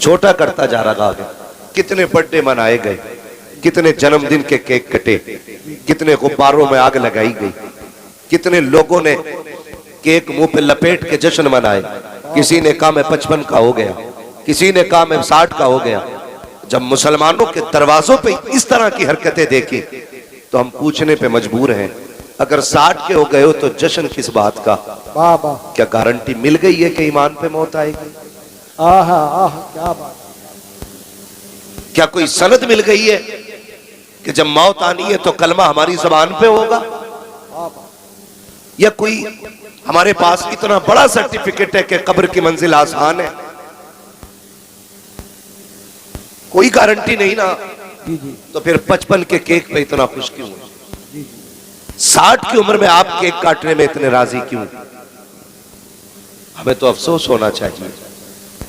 چھوٹا کرتا جا رہا ہے. کتنے برتھ ڈے منائے گئے, کتنے جنم دن کے کیک کٹے, کتنے غباروں میں آگ لگائی گئی, کتنے لوگوں نے کیک منہ پہ لپیٹ کے جشن منائے. کسی نے کہا میں 55 کا ہو گیا, کسی نے کہا میں 60 کا ہو گیا. جب مسلمانوں کے دروازوں پہ اس طرح کی حرکتیں دیکھی تو ہم پوچھنے پہ مجبور ہیں, اگر 60 کے ہو گئے ہو تو جشن کس بات کا؟ کیا گارنٹی مل گئی ہے کہ ایمان پہ موت آئے گی؟ کیا بات, کیا کوئی سند مل گئی ہے کہ جب موت آنی ہے تو کلمہ ہماری زبان پہ ہوگا؟ یا کوئی ہمارے پاس اتنا بڑا سرٹیفکیٹ ہے کہ قبر کی منزل آسان ہے؟ کوئی گارنٹی نہیں نا. تو پھر 55 کے کیک پہ اتنا خوش کیوں ہیں؟ 60 کی عمر میں آپ کیک کاٹنے میں اتنے راضی کیوں؟ ہمیں تو افسوس ہونا چاہیے,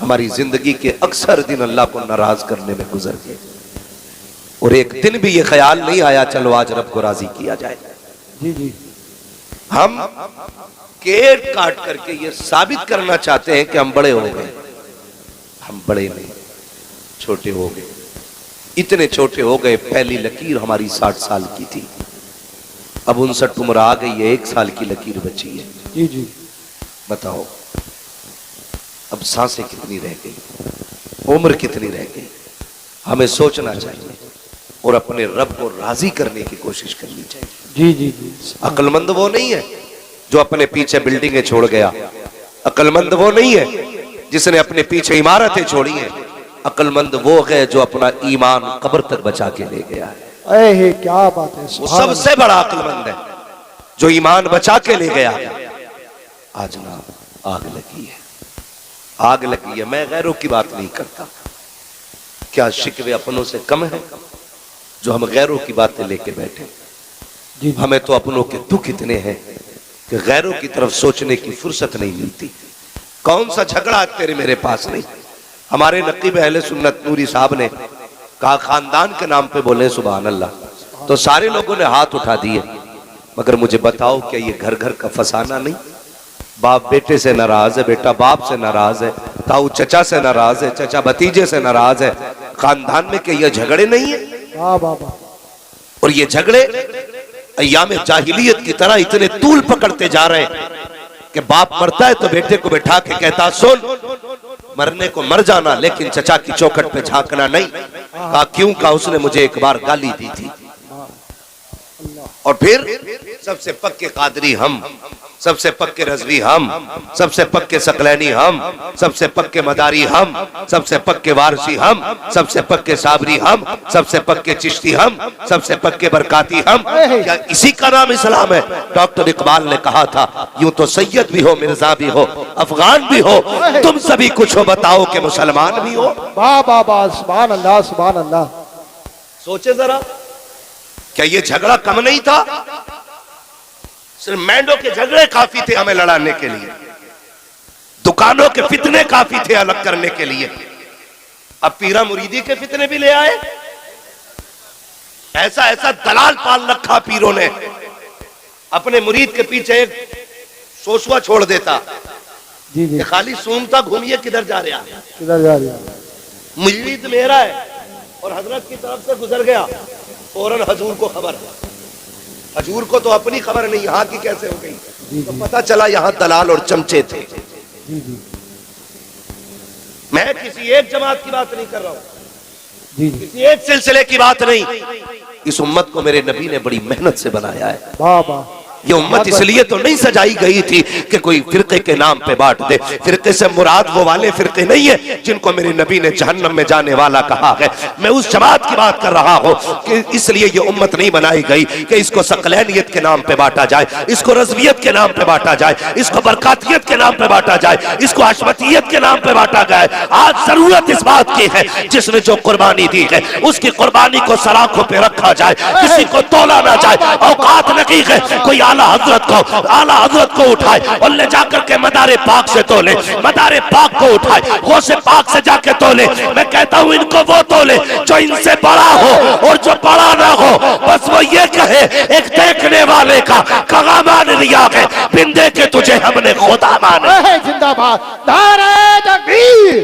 ہماری زندگی کے اکثر دن اللہ کو ناراض کرنے میں گزر گئے, اور ایک دن بھی یہ خیال نہیں آیا چلو آج رب کو راضی کیا جائے. ہم کیک کاٹ کر کے یہ ثابت کرنا چاہتے ہیں کہ ہم بڑے ہو گئے. ہم بڑے نہیں, چھوٹے ہو گئے. اتنے چھوٹے ہو گئے, پہلی لکیر ہماری 60 سال کی تھی, اب 59 عمر آ گئی ہے, 1 سال کی لکیر بچی ہے. بتاؤ اب سانسیں کتنی رہ گئی, عمر کتنی رہ گئی؟ ہمیں سوچنا چاہیے اور اپنے رب کو راضی کرنے کی کوشش کرنی چاہیے. عقل مند وہ نہیں ہے جو اپنے پیچھے بلڈنگیں چھوڑ گیا, عقل مند وہ نہیں ہے جس نے اپنے پیچھے عمارتیں چھوڑی ہیں, عقل مند وہ ہے جو اپنا ایمان قبر تک بچا کے لے گیا ہے. کیا بات ہے, وہ سب سے بڑا عقل مند ہے جو ایمان بچا کے لے گیا. آج نا آگ لگی ہے, آگ لگی ہے. میں غیروں کی بات نہیں کرتا, کیا شکوے اپنوں سے کم ہے جو ہم غیروں کی باتیں لے کے بیٹھے؟ ہمیں تو اپنوں کے دکھ اتنے ہیں کہ غیروں کی طرف سوچنے کی فرصت نہیں ملتی. کون سا جھگڑا تیرے میرے پاس نہیں. ہمارے نقیب اہل سنت نوری صاحب نے کہا خاندان کے نام پہ بولے سبحان اللہ, تو سارے لوگوں نے ہاتھ اٹھا دیے. مگر مجھے بتاؤ کیا یہ گھر گھر کا فسانہ نہیں؟ باپ بیٹے سے ناراض ہے, بیٹا باپ سے ناراض ہے, تاؤ چچا سے ناراض ہے, چچا بھتیجے سے ناراض ہے. خاندان میں کہ یہ جھگڑے نہیں ہیں؟ اور یہ جھگڑے ایام جاہلیت کی طرح اتنے طول پکڑتے جا رہے ہیں کہ باپ مرتا ہے تو بیٹے کو بٹھا کے کہتا سن, مرنے کو مر جانا لیکن چچا کی چوکھٹ پہ جھانکنا نہیں. کہا کیوں؟ کہا اس نے مجھے ایک بار گالی دی تھی. اور پھر سب سے پکے قادری ہم, سب سے پکے رضوی ہم, سب سے پکے سقلینی ہم, سب سے پکے مداری ہم, سب سے پکے وارسی ہم, سب سے پکے صابری ہم, سب سے پکے چشتی ہم, سب سے پکے برکاتی ہم. کیا اسی کا نام اسلام ہے؟ ڈاکٹر اقبال نے کہا تھا یوں تو سید بھی ہو, مرزا بھی ہو, افغان بھی ہو, تم سبھی کچھ ہو, بتاؤ کہ مسلمان بھی ہو. سبحان اللہ, سبحان اللہ. سوچے ذرا, کیا یہ جھگڑا کم نہیں تھا؟ صرف مینڈوں کے جھگڑے کافی تھے ہمیں لڑانے کے لیے, دکانوں کے فتنے کافی تھے الگ کرنے کے لیے. اب پیرا مریدی کے فتنے بھی لے آئے. ایسا ایسا دلال پال رکھا پیروں نے, اپنے مرید کے پیچھے ایک سوسوا چھوڑ دیتا کہ خالی سونتا گھومیے کدھر جا رہا, مرید میرا ہے, اور حضرت کی طرف سے گزر گیا, فوراً حضور کو خبر. حضور کو تو اپنی خبر نہیں, یہاں کی کیسے ہو گئی؟ تو پتا چلا یہاں دلال اور چمچے تھے. میں کسی ایک جماعت کی بات نہیں کر رہا ہوں, کسی ایک سلسلے کی بات نہیں. اس امت کو میرے نبی نے بڑی محنت سے بنایا ہے. یہ امت اس لیے تو نہیں سجائی گئی تھی کہ کوئی فرقے کے نام پہ بانٹ دے. فرقے سے مراد وہ والے فرقے نہیں ہے جن کو میرے نبی نے جہنم میں جانے والا کہا ہے. میں اس جماعت کی بات کر رہا ہوں کہ اس لیے یہ امت نہیں بنائی گئی کہ اس کو ثقلینیت کے نام پہ بانٹا جائے, اس کو رضویت کے نام پہ بانٹا جائے, اس کو برکاتیت کے نام پہ بانٹا جائے, اس کو حشمتیت کے نام پہ بانٹا گیا. آج ضرورت اس بات کی ہے جس نے جو قربانی دی ہے اس کی قربانی کو سلاخوں پہ رکھا جائے, کسی کو تولا نہ جائے. اوقات نہیں ہے کوئی اعلیٰ حضرت کو اٹھائے اور لے جا کر کے مدار پاک سے تولے, مدار پاک کو اٹھائے غوث پاک سے جا کے تولے. میں کہتا ہوں ان کو وہ تولے جو ان سے بڑا ہو, اور جو بڑا نہ ہو بس وہ یہ کہے ایک دیکھنے والے کا کہاں مان لیا ہے, بن دے کے تجھے ہم نے خدا مانا. زندہ باد, نعرہ تکبیر,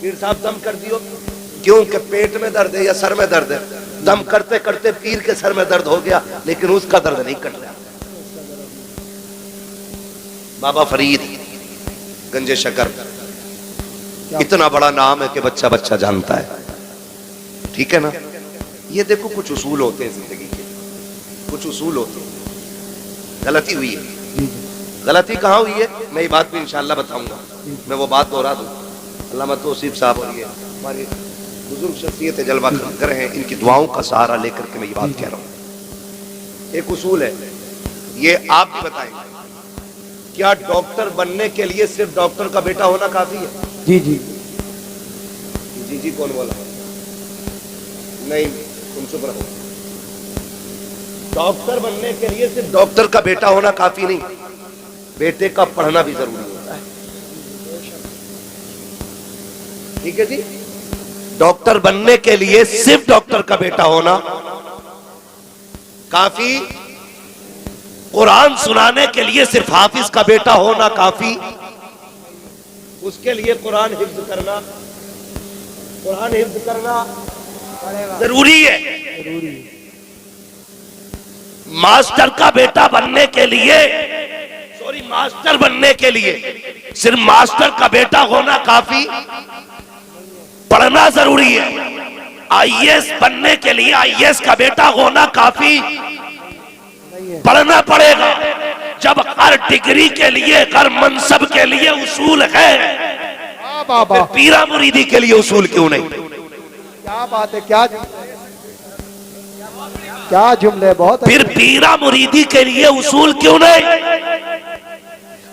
پیر صاحب دم کر دیو، کیوں کہ پیٹ میں درد ہے یا سر میں درد ہے؟ دم کرتے کرتے پیر کے سر میں درد ہو گیا لیکن اس کا درد نہیں کٹ رہا۔ بابا فرید گنج شکر اتنا بڑا نام ہے کہ بچہ بچہ جانتا ہے، ٹھیک ہے نا؟ یہ دیکھو کچھ اصول ہوتے ہیں زندگی کے، کچھ اصول ہوتے ہیں۔ غلطی ہوئی ہے، غلطی کہاں ہوئی ہے میں یہ بات بھی انشاءاللہ بتاؤں گا، میں وہ بات دوہرا دوں۔ علامہ توصیف صاحب اور یہ ہماری بزرگ شخصیت جلوہ کر ہیں، ان کی دعاؤں کا سہارا لے کر کے میں یہ بات کہہ رہا ہوں۔ ایک اصول ہے، یہ آپ بھی بتائیں، کیا ڈاکٹر بننے کے لیے صرف ڈاکٹر کا بیٹا ہونا کافی ہے؟ جی جی جی جی کون بولا؟ نہیں، تم چپ رہو۔ ڈاکٹر بننے کے لیے صرف ڈاکٹر کا بیٹا ہونا کافی نہیں، بیٹے کا پڑھنا بھی ضروری ہوتا ہے، ٹھیک ہے جی؟ ڈاکٹر بننے کے لیے صرف ڈاکٹر کا بیٹا ہونا کافی، قرآن سنانے کے لیے صرف حافظ کا بیٹا ہونا کافی، اس کے لیے قرآن حفظ کرنا ضروری ہے۔ ماسٹر کا بیٹا بننے کے لیے، ماسٹر بننے کے لیے صرف ماسٹر کا بیٹا ہونا کافی، پڑھنا ضروری ہے۔ آئی ایس بننے کے لیے آئی ایس کا بیٹا ہونا کافی، پڑھنا پڑے گا۔ جب ہر ڈگری کے لیے، ہر منصب کے لیے اصول ہے، پھر پیرا مریدی کے لیے اصول کیوں نہیں؟ کیا بات ہے، کیا جملے، بہت پھر پیرا مریدی کے لیے اصول کیوں نہیں؟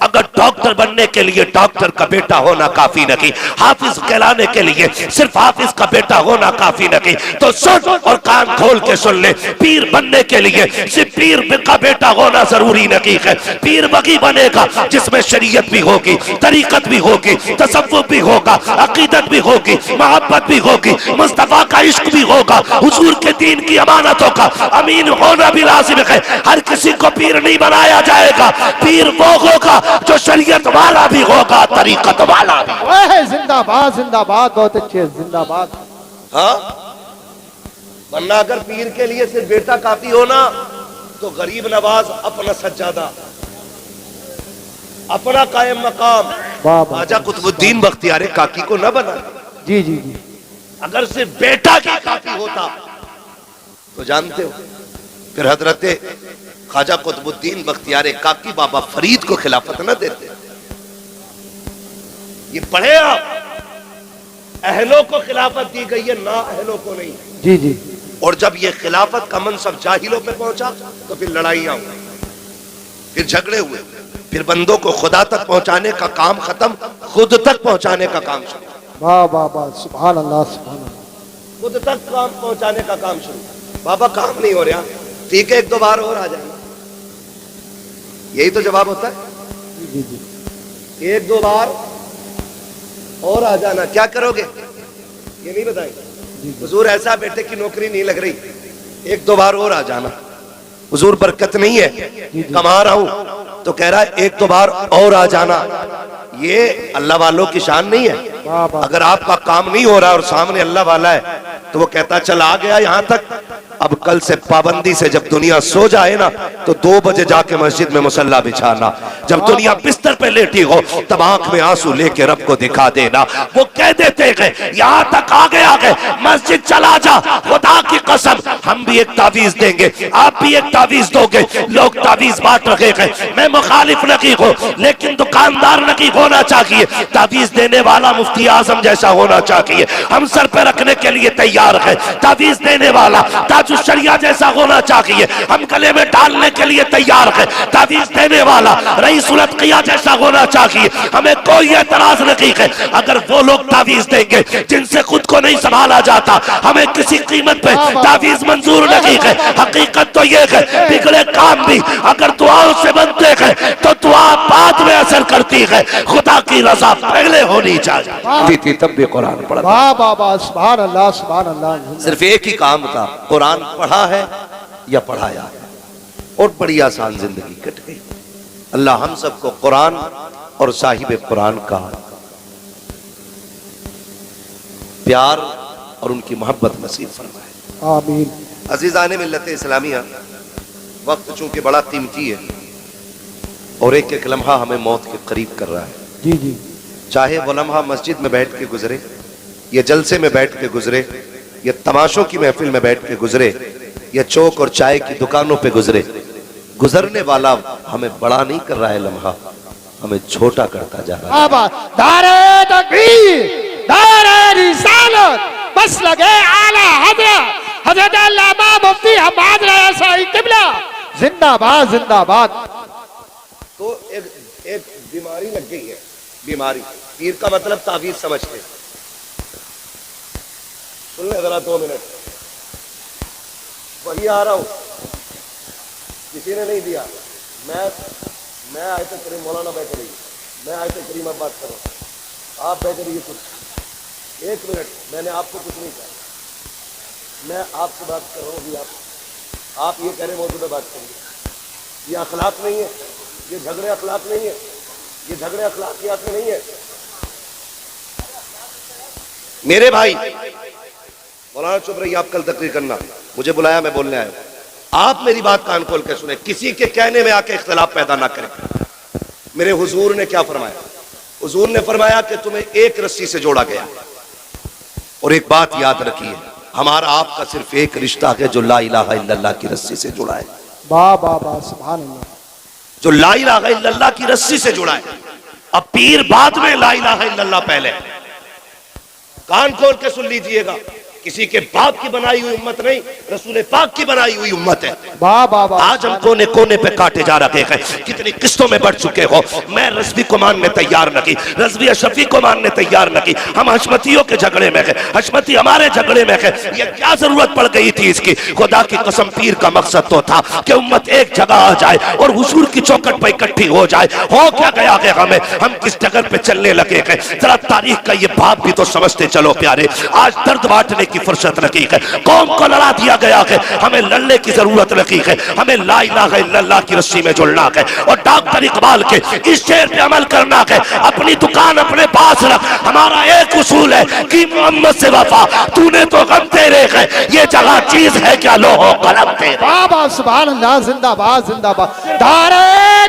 اگر ڈاکٹر بننے کے لیے ڈاکٹر کا بیٹا ہونا کافی نہیں، حافظ کہلانے کے لیے صرف حافظ کا بیٹا ہونا کافی نہیں، تو سن اور کان کھول کے سن لے، پیر بننے کے لیے صرف پیر کا بیٹا ہونا ضروری نہیں ہے۔ پیر وہی بنے گا جس میں شریعت بھی ہوگی، طریقت بھی ہوگی، تصوف بھی ہوگا، عقیدت بھی ہوگی، محبت بھی ہوگی، مصطفیٰ کا عشق بھی ہوگا، حضور کے دین کی امانتوں کا امین ہونا بھی لازم ہے۔ ہر کسی کو پیر نہیں بنایا جائے گا، پیر وہ ہوگا جو شریعت والا بھی ہوگا، طریقت والا بھی ہوگا۔ زندہ باد، زندہ باد، بہت اچھے، زندہ باد۔ ہاں، ورنہ اگر پیر کے لیے صرف بیٹا کافی ہونا تو غریب نواز اپنا سجادہ، اپنا قائم مقام خواجہ قطب الدین بختیار کاکی کو نہ بنا۔ جی جی جی، اگر صرف بیٹا کی کافی ہوتا تو جانتے ہو پھر حضرت خواجہ قطب الدین بختیار کاکی بابا فرید کو خلافت نہ دیتے۔ یہ پڑھے آپ، اہلوں کو خلافت دی گئی ہے، نا اہلوں کو نہیں۔ جی جی، اور جب یہ خلافت کا منصب جاہلوں پہ پہنچا تو پھر لڑائیاں ہوئی، پھر جھگڑے ہوئے، پھر بندوں کو خدا تک پہنچانے کا کام ختم، خود تک پہنچانے کا کام شروع۔ واہ واہ واہ، سبحان اللہ، سبحان اللہ۔ خود تک کام پہنچانے کا کام شروع۔ بابا کام نہیں ہو رہا، ٹھیک ہے ایک دو بار اور آ جانا، یہی تو جواب ہوتا ہے۔ جی جی، ایک دو بار اور آ جانا، کیا کرو گے یہ نہیں بتائیں گے۔ حضور ایسا بیٹے کی نوکری نہیں لگ رہی، ایک دو بار اور آ جانا۔ حضور برکت نہیں ہے، کما رہا ہوں تو کہہ رہا ہے ایک دو بار اور آ جانا۔ یہ اللہ والوں کی شان نہیں ہے۔ اگر آپ کا کام نہیں ہو رہا اور سامنے اللہ والا ہے تو وہ کہتا چل آ گیا یہاں تک، اب کل سے پابندی سے جب دنیا سو جائے نا تو 2 بجے جا کے مسجد میں مصلی بچھانا، جب دنیا بستر پہ لیٹی ہو تب آنکھ میں آنسو لے کے رب کو دکھا دینا۔ وہ کہہ دیتے گئے یہاں تک آگے آگے مسجد چلا جا، خدا کی قسم ہم بھی ایک تعویذ دیں گے، آپ بھی ایک تعویذ دو گے۔ لوگ تعویذ بانٹ رہے ہیں، میں مخالف نہیں ہوں لیکن دکاندار نہیں ہونا چاہیے، تعویذ دینے والا مفتی اعظم جیسا ہونا چاہیے۔ ہم سر پہ رکھنے کے لیے تیار ہیں، تعویذ دینے والا تاج الشریعہ جیسا ہونا چاہیے، ہم گلے میں ڈالنے کے لیے تیار ہیں۔ تعویذ دینے والا رئیس الاتقیاء جیسا ہونا چاہیے، ہمیں کوئی اعتراض نہیں ہے۔ اگر وہ لوگ تعویذ دیں گے جن سے خود کو نہیں سنبھالا جاتا، ہمیں کسی قیمت پہ تعویذ منظور نہیں ہے۔ حقیقت تو یہ ہے بگڑے کام بھی اگر دعاؤں سے بنتے ہیں تو دعا بعد میں اثر کرتی ہے، خدا کی رضا پہلے ہونی چاہیے تھی تب بھی قرآن پڑھا۔ واہ واہ واہ، سبحان اللہ، سبحان اللہ۔ صرف ایک ہی کام تھا، قرآن پڑھا ہے یا پڑھایا ہے، اور بڑی آسان زندگی کٹ گئی۔ اللہ ہم سب کو قرآن اور صاحب قرآن کا پیار اور ان کی محبت نصیب فرمائے۔ آمین۔ عزیزان ملت اسلامیہ، وقت چونکہ بڑا قیمتی ہے اور ایک ایک لمحہ ہمیں موت کے قریب کر رہا ہے، جی جی چاہے وہ لمحہ مسجد میں بیٹھ کے گزرے، یا جلسے میں بیٹھ کے گزرے، یا تماشوں کی محفل میں بیٹھ کے گزرے، یا چوک اور چائے کی دکانوں پہ گزرے، گزرنے والا ہمیں بڑا نہیں کر رہا ہے لمحہ، ہمیں چھوٹا کرتا جا رہا ہے۔ آبا دار تکبیر، دار رسالت، بس لگے اعلی حضرت حضرت علامہ مفتی حماد رضا صاحب قبلہ زندہ باد زندہ باد۔ تو ایک بیماری لگ گئی ہے، بیماری، پیر کا مطلب تعویذ سمجھتے، سن لیں ذرا 2 منٹ، وہی آ رہا ہوں، کسی نے نہیں دیا، میں آیت کریم، مولانا بیٹھ رہی، میں آیت کریم اب بات کروں، آپ بیٹھ رہیے کچھ 1 منٹ، میں نے آپ کو کچھ نہیں کہا، میں آپ سے بات کر رہا ہوں ابھی، آپ یہ کہہ رہے موضوع پہ بات کریے، یہ اخلاق نہیں ہے، یہ جھگڑے اخلاق نہیں ہے، یہ جھگڑے اخلاقیات میں نہیں ہے۔ میرے بھائی مولانا چپ رہیے، آپ کل تقریر کرنا، مجھے بلایا میں بولنے آیا، آپ میری بات کان کھول کے سنیں، کسی کے کہنے میں آ کے اختلاف پیدا نہ کریں۔ میرے حضور نے کیا فرمایا؟ حضور نے فرمایا کہ تمہیں ایک رسی سے جوڑا گیا، اور ایک بات یاد رکھیے، ہمارا آپ کا صرف ایک رشتہ ہے جو لا الہ الا اللہ کی رسی سے جڑا ہے، با با با سبحان اللہ، جو لا الہ الا اللہ کی رسی سے جڑا ہے۔ اب پیر بعد میں، لا الہ الا اللہ پہلے۔ کان کھول کے سن لیجئے گا، کسی کے باپ کی بنائی ہوئی امت نہیں، رسول پاک کی بنائی ہوئی امت ہے۔ با با با آج ہم کونے کونے پہ کاٹے جا رہے ہیں، کتنی قسطوں میں بڑھ چکے ہو۔ میں رضوی کو ماننے تیار نہ کی، رضوی اشرفی کو ماننے تیار نہ کی، ہم حشمتیوں کے جھگڑے میں گئے، حشمتی ہمارے جھگڑے میں گئے، یہ کیا ضرورت پڑ گئی تھی اس کی؟ خدا کی قسم، پیر کا مقصد تو تھا کہ امت ایک جگہ آ جائے اور حضور کی چوکٹ پہ اکٹھی ہو جائے۔ ہو کیا گیا کہ ہم کس جگہ پہ چلنے لگے گئے؟ ذرا تاریخ کا یہ باب بھی تو سمجھتے چلو پیارے۔ آج درد بانٹنے کی فرصت لگی ہے، قوم کو لڑا دیا گیا ہے، ہمیں لڑنے کی ضرورت لگی ہے، ہمیں لا الہ الا اللہ کی رسی میں جڑنا ہے، اور ڈاکٹر اقبال کے اس شعر پہ عمل کرنا ہے، اپنی دکان اپنے پاس رکھ، ہمارا ایک اصول ہے کہ محمد سے وفا، تو نے تو غم تیرے ہے، یہ جگہ چیز ہے کیا لوح و قلم تیرے۔ با با سبحان اللہ، زندہ باد زندہ باد، دار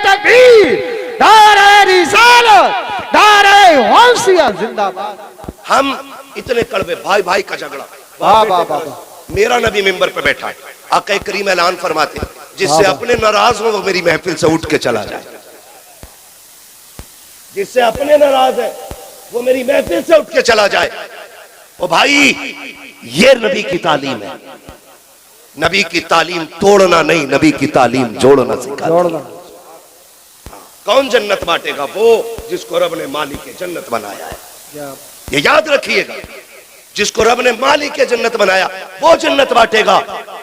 تکبیر، دار رسالت، دار غوثیہ زندہ باد۔ ہم اتنے کڑوے، بھائی بھائی کا جھگڑا، با با با میرا نبی ممبر پہ بیٹھا ہے، آقا کریم اعلان فرماتے ہیں، جس سے اپنے ناراض ہو وہ میری محفل سے اٹھ کے چلا جائے، جس سے اپنے ناراض ہے وہ میری محفل سے اٹھ کے چلا جائے۔ او بھائی، یہ نبی کی تعلیم ہے، نبی کی تعلیم توڑنا نہیں، نبی کی تعلیم جوڑنا سکھا۔ جوڑنا۔ کون جنت بانٹے گا؟ وہ جس کو رب نے مالک جنت بنایا ہے، کیا یہ یاد رکھیے گا، جس کو رب نے مالک جنت بنایا وہ جنت بانٹے گا۔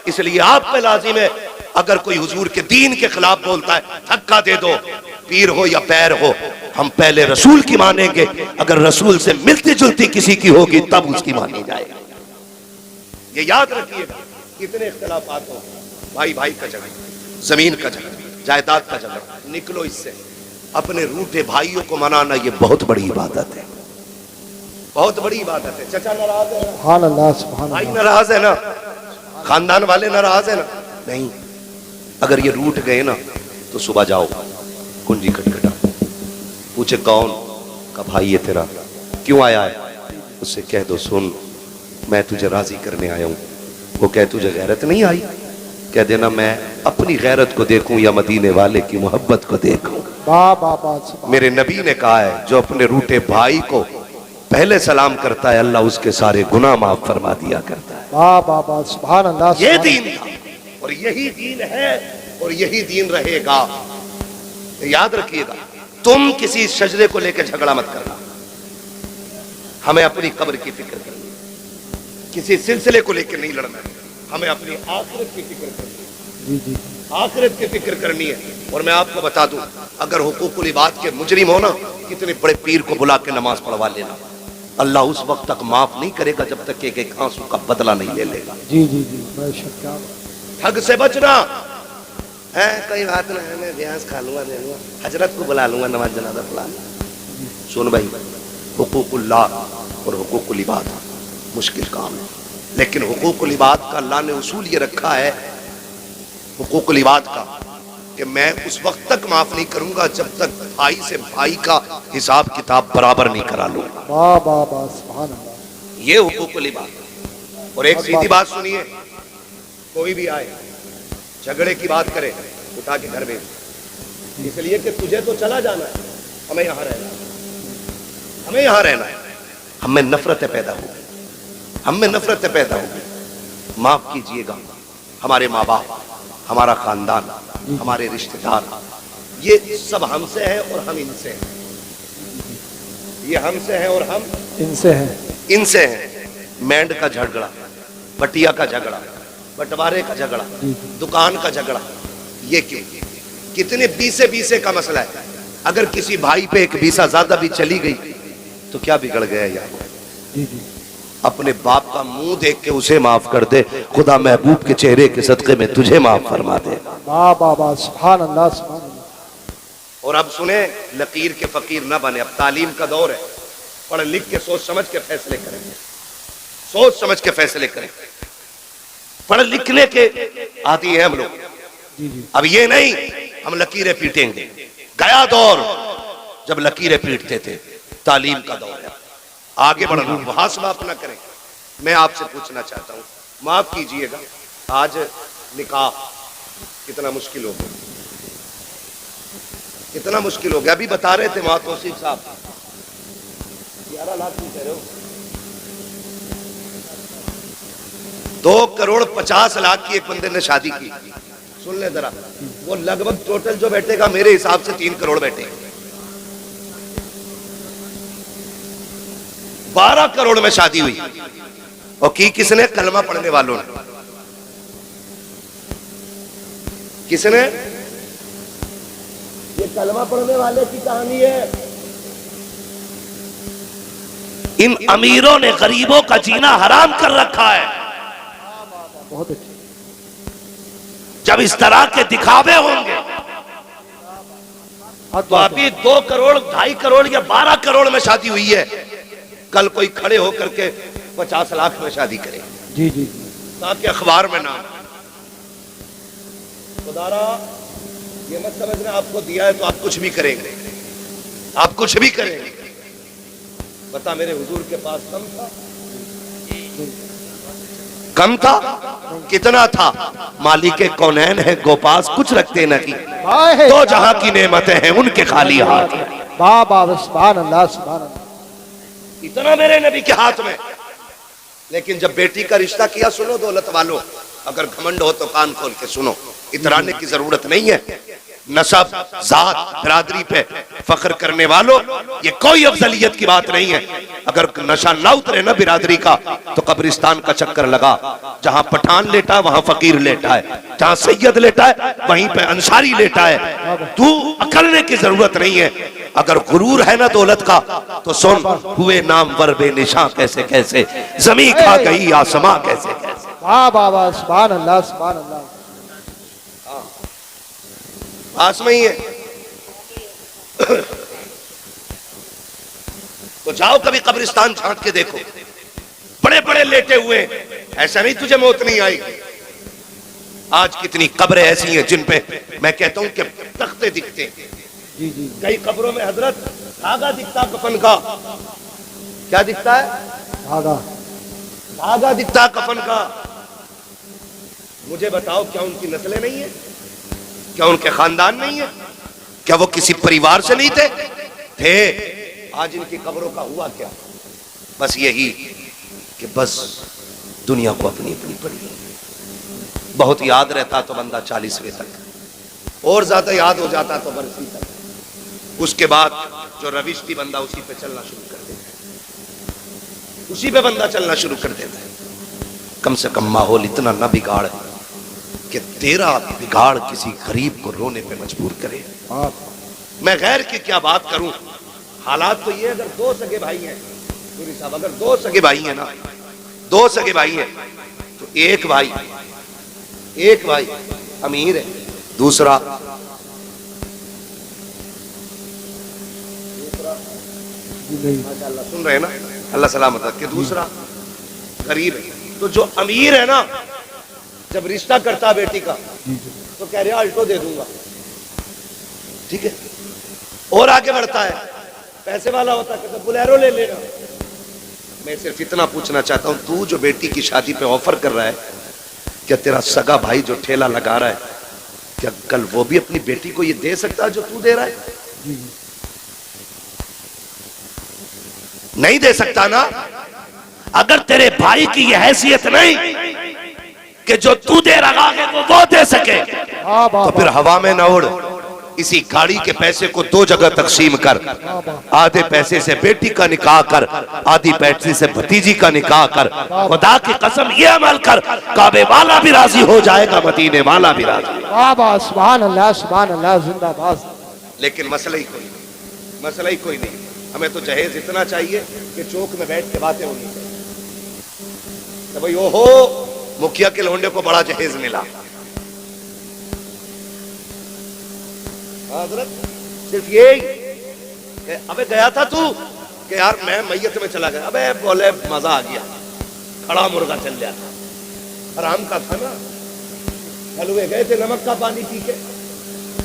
اس لیے آپ پہ لازم ہے، اگر کوئی حضور کے دین کے خلاف بولتا ہے دھکا دے دو، پیر ہو یا پیر ہو، ہم پہلے رسول کی مانیں گے، اگر رسول سے ملتی جلتی کسی کی ہوگی تب اس کی مانی جائے گا۔ یہ یاد رکھیے گا، کتنے اختلافات ہو، بھائی بھائی کا جھگڑا، زمین کا جھگڑا، جائیداد کا جھگڑا، نکلو اس سے۔ اپنے روٹے بھائیوں کو منانا یہ بہت بڑی عبادت ہے، بہت بڑی عبادت ہے۔ چچا ناراض ہے نا، سبحان اللہ سبحان بھائی اللہ، ناراض ہے نا، خاندان والے ناراض ہیں نا، نہیں، اگر یہ روٹ گئے نا تو صبح جاؤ، کنجی کھٹکھٹا، پوچھے کون کا بھائی ہے تیرا، کیوں آیا ہے؟ اس سے کہہ دو سن میں تجھے راضی کرنے آیا ہوں۔ وہ کہے تجھے غیرت نہیں آئی؟ کہہ دینا میں اپنی غیرت کو دیکھوں یا مدینے والے کی محبت کو دیکھوں۔ با با با سبحان میرے نبی نے کہا ہے جو اپنے روٹے بھائی کو پہلے سلام کرتا ہے اللہ اس کے سارے گناہ معاف فرما دیا کرتا ہے۔ با با با سبحان اللہ، یہ سبحان دین تھا اور یہی دین ہے اور یہی دین رہے گا۔ یاد رکھیے گا، تم کسی شجرے کو لے کے جھگڑا مت کرنا، ہمیں اپنی قبر کی فکر کرنی، کسی سلسلے کو لے کے نہیں لڑنا، ہمیں اپنی آخرت کی فکر کرنی ہے، جی جی آخرت کی فکر کرنی ہے۔ اور میں آپ کو بتا دوں، اگر حقوق العباد کے مجرم ہونا، کتنے بڑے پیر کو بلا کے نماز پڑھوا لینا، اللہ اس وقت تک معاف نہیں کرے گا جب تک کہ ایک آنسو کا بدلہ نہیں لے لے گا۔ جی جی جی، بے شک، کیا ٹھگ سے بچنا ہے، کوئی بات نہ ہے، میں بیاس کھا لوں گا، دے لوں گا، حضرت کو بلا لوں گا، نماز جنازہ پڑھا لوں گا۔ سن بھائی، حقوق اللہ اور حقوق العباد مشکل کام ہے، لیکن حقوق العباد کا اللہ نے اصول یہ رکھا ہے، حقوق العباد کا، کہ میں اس وقت تک معاف نہیں کروں گا جب تک بھائی سے بھائی کا حساب کتاب برابر نہیں کرا لوں گا۔ واہ واہ واہ، سبحان اللہ۔ یہ حقوق العباد۔ اور ایک سیدھی بات سنیے، کوئی بھی آئے جھگڑے کی بات کرے اٹھا کے گھر بھیج، اس لیے کہ تجھے تو چلا جانا ہے، ہمیں یہاں رہنا ہے، ہمیں یہاں رہنا ہے۔ ہم میں نفرتیں پیدا ہو گئی، ہم میں نفرتیں پیدا ہو گئی۔ معاف کیجئے گا، ہمارے ماں باپ، ہمارا خاندان، ہمارے رشتہ دار، یہ سب ہم سے ہیں اور ہم ان سے ہیں، یہ ہم سے ہیں اور ہم ان سے ہیں۔ ان سے ہیں۔ مینڈ کا جھگڑا، بٹیا کا جھگڑا، بٹوارے کا جھگڑا، دکان کا جھگڑا، یہ کیوں؟ کتنے بیسے بیسے کا مسئلہ ہے، اگر کسی بھائی پہ ایک بیسا زیادہ بھی چلی گئی تو کیا بگڑ گیا یار؟ جی جی، اپنے باپ کا منہ دیکھ کے اسے معاف کر دے، خدا محبوب کے چہرے کے صدقے میں تجھے معاف فرما دے۔ واہ واہ واہ، سبحان اللہ سبحان اللہ۔ اور اب سنیں، لکیر کے فقیر نہ بنے، اب تعلیم کا دور ہے، پڑھ لکھ کے سوچ سمجھ کے فیصلے کریں، سوچ سمجھ کے فیصلے کریں۔ پڑھ لکھنے کے عادی ہیں ہم لوگ، جی جی، اب یہ نہیں ہم لکیریں پیٹیں گے۔ گیا دور جب لکیریں پیٹتے تھے، تعلیم کا دور ہے، آگے بڑھنا، محاسبہ اپنا کریں۔ میں آپ سے پوچھنا چاہتا ہوں، معاف کیجئے گا، آج نکاح کتنا مشکل ہو گیا، کتنا مشکل ہو گیا۔ ابھی بتا رہے تھے وہاں توصیف صاحب 11 لاکھ کیوں کہہ رہے ہو؟ 2,50,00,000 کی ایک بندے نے شادی کی، سن لیں ذرا، وہ لگ بھگ ٹوٹل جو بیٹھے گا میرے حساب سے 3 کروڑ بیٹھے گا۔ 12 کروڑ میں شادی ہوئی، اور کی کس نے؟ کلمہ پڑھنے والوں نے۔ کس نے؟ یہ کلمہ پڑھنے والے کی کہانی ہے۔ ان امیروں نے غریبوں کا جینا حرام کر رکھا ہے۔ بہت اچھا۔ جب اس طرح کے دکھاوے ہوں گے تو ابھی 2 کروڑ 2.5 کروڑ یا 12 کروڑ میں شادی ہوئی ہے، کل کوئی کھڑے ہو کر کے 50 لاکھ میں شادی کرے، جی جی، تاکہ اخبار میں نام۔ خدارا یہ مت سمجھنا آپ کو دیا ہے تو آپ کچھ بھی کریں گے، آپ کچھ بھی کریں گے۔ بتا میرے حضور کے پاس کم تھا؟ کم تھا؟ کتنا تھا؟ مالک کونین ہے گوپاس کچھ رکھتے نہ کی، دو جہاں کی نعمتیں ہیں ان کے خالی ہاتھ۔ واہ واہ، سبحان اللہ سبحان اللہ۔ اتنا میرے نبی کے ہاتھ میں۔ لیکن جب بیٹی کا رشتہ کیا، سنو دولت والوں، اگر گھمنڈ ہو تو کان کھول کے سنو، اترانے کی ضرورت نہیں ہے۔ نسب، ذات، برادری پہ فخر کرنے والوں، یہ کوئی افضلیت کی بات نہیں ہے۔ اگر نشہ نہ اترے نا برادری کا تو قبرستان کا چکر لگا، جہاں پٹھان لیٹا ہے وہاں فقیر لیٹا ہے، جہاں سید لیٹا ہے وہیں پہ انصاری لیٹا ہے۔ تو اکلنے کی ضرورت نہیں ہے۔ اگر غرور ہے نا دولت کا تو سن، ہوئے نامور بے نشاں کیسے کیسے، زمین کھا گئی آسماں کیسے کیسے۔ واہ واہ واہ، سبحان اللہ سبحان اللہ۔ پاس میں ہی ہے تو جاؤ کبھی قبرستان چھانٹ کے دیکھو، بڑے بڑے لیٹے ہوئے، ایسا نہیں تجھے موت نہیں آئی۔ آج کتنی قبریں ایسی ہیں جن پہ میں کہتا ہوں کہ تختے دکھتے ہیں۔ جی جی، کئی قبروں میں حضرت دھاگا دکھتا کفن کا۔ کیا دکھتا ہے؟ دھاگا۔ دھاگا دکھتا کفن کا۔ مجھے بتاؤ، کیا ان کی نسلیں نہیں ہیں؟ کیا ان کے خاندان نہیں ہیں؟ کیا وہ کسی پریوار سے نہیں تھے؟ آج ان کی قبروں کا ہوا کیا؟ بس یہی کہ بس دنیا کو اپنی اپنی پڑی۔ بہت یاد رہتا تو بندہ 40ویں تک، اور زیادہ یاد ہو جاتا تو برسی تک۔ اس کے بعد جو روش تھی بندہ اسی پہ چلنا شروع کر دیتا ہے، اسی پہ بندہ چلنا شروع کر دیتا ہے۔ کم سے کم ماحول اتنا نہ بگاڑ کہ تیرا بگاڑ کسی غریب کو رونے پہ مجبور کرے۔ میں غیر کی کیا بات کروں؟ حالات تو یہ، اگر 2 سگے بھائی ہیں پوری صاحب، اگر 2 سگے بھائی ہیں نا، 2 سگے بھائی ہیں تو ایک بھائی امیر ہے، دوسرا ماشاءاللہ سن رہے ہیں نا، اللہ سلامت رکھے، دوسرا غریب ہے. تو جو امیر ہے نا جب رشتہ کرتا بیٹی کا تو کہہ رہا الٹو دے دوں گا, ٹھیک ہے, اور آگے بڑھتا ہے, پیسے والا ہوتا ہے کہتا بلیرو لے لینا. میں صرف اتنا پوچھنا چاہتا ہوں, تو جو بیٹی کی شادی پہ آفر کر رہا ہے, کیا تیرا سگا بھائی جو ٹھیلا لگا رہا ہے کیا کل وہ بھی اپنی بیٹی کو یہ دے سکتا ہے جو تو دے رہا ہے؟ نہیں دے سکتا نا. اگر تیرے بھائی کی یہ حیثیت نہیں کہ جو تو دے رہا ہے وہ دے سکے تو پھر ہوا میں نہ اڑ. اسی گاڑی کے پیسے کو 2 جگہ تقسیم کر, آدھے پیسے سے بیٹی کا نکاح کر, آدھی پیسے سے بھتیجی کا نکاح کر. خدا کی قسم یہ عمل کر, کعبے والا بھی راضی ہو جائے گا, مدینے والا بھی راضی. سبحان اللہ زندہ باد. لیکن مسئلہ ہی کوئی نہیں. ہمیں تو جہیز اتنا چاہیے کہ چوک میں بیٹھ کے باتیں ہونی چاہیے کہ بھئی اوہو مکھیا کے لونڈے کو بڑا جہیز ملا. حضرت صرف یہی کہ ابے گیا تھا تو کہ یار میں میت میں چلا گیا, ابے بولے مزہ آ گیا, کھڑا مرغا چل گیا تھا, حرام کا تھا نا, حلوے گئے تھے نمک کا پانی پی کے.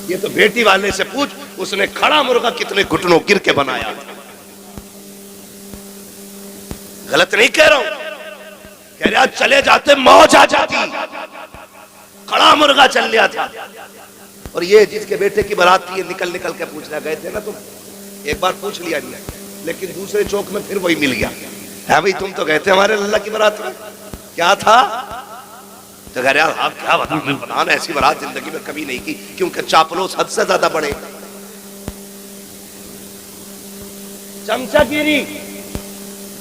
یہ تو بیٹی والے سے پوچھ, اس نے کھڑا مرغا کتنے گھٹنوں گر کے بنایا تھا. غلط نہیں کہہ رہا ہوں, کہہ رہا چلے جاتے موج آ جاتی, کھڑا مرغا چل لیا تھا. اور یہ جس کے بیٹے کی بارات تھی نکل کے پوچھنا گئے تھے نا تم, ایک بار پوچھ لیا نہیں, لیکن دوسرے چوک میں پھر وہی مل گیا ہے بھئی تم تو گئے تھے ہمارے اللہ کی بارات میں, کیا تھا؟ تو کہہ رہے یار آپ کیا بتا, میں بتانا ایسی بارات زندگی میں کبھی نہیں کی, کیونکہ چاپلوس حد سے زیادہ بڑے. چمچہ گیری,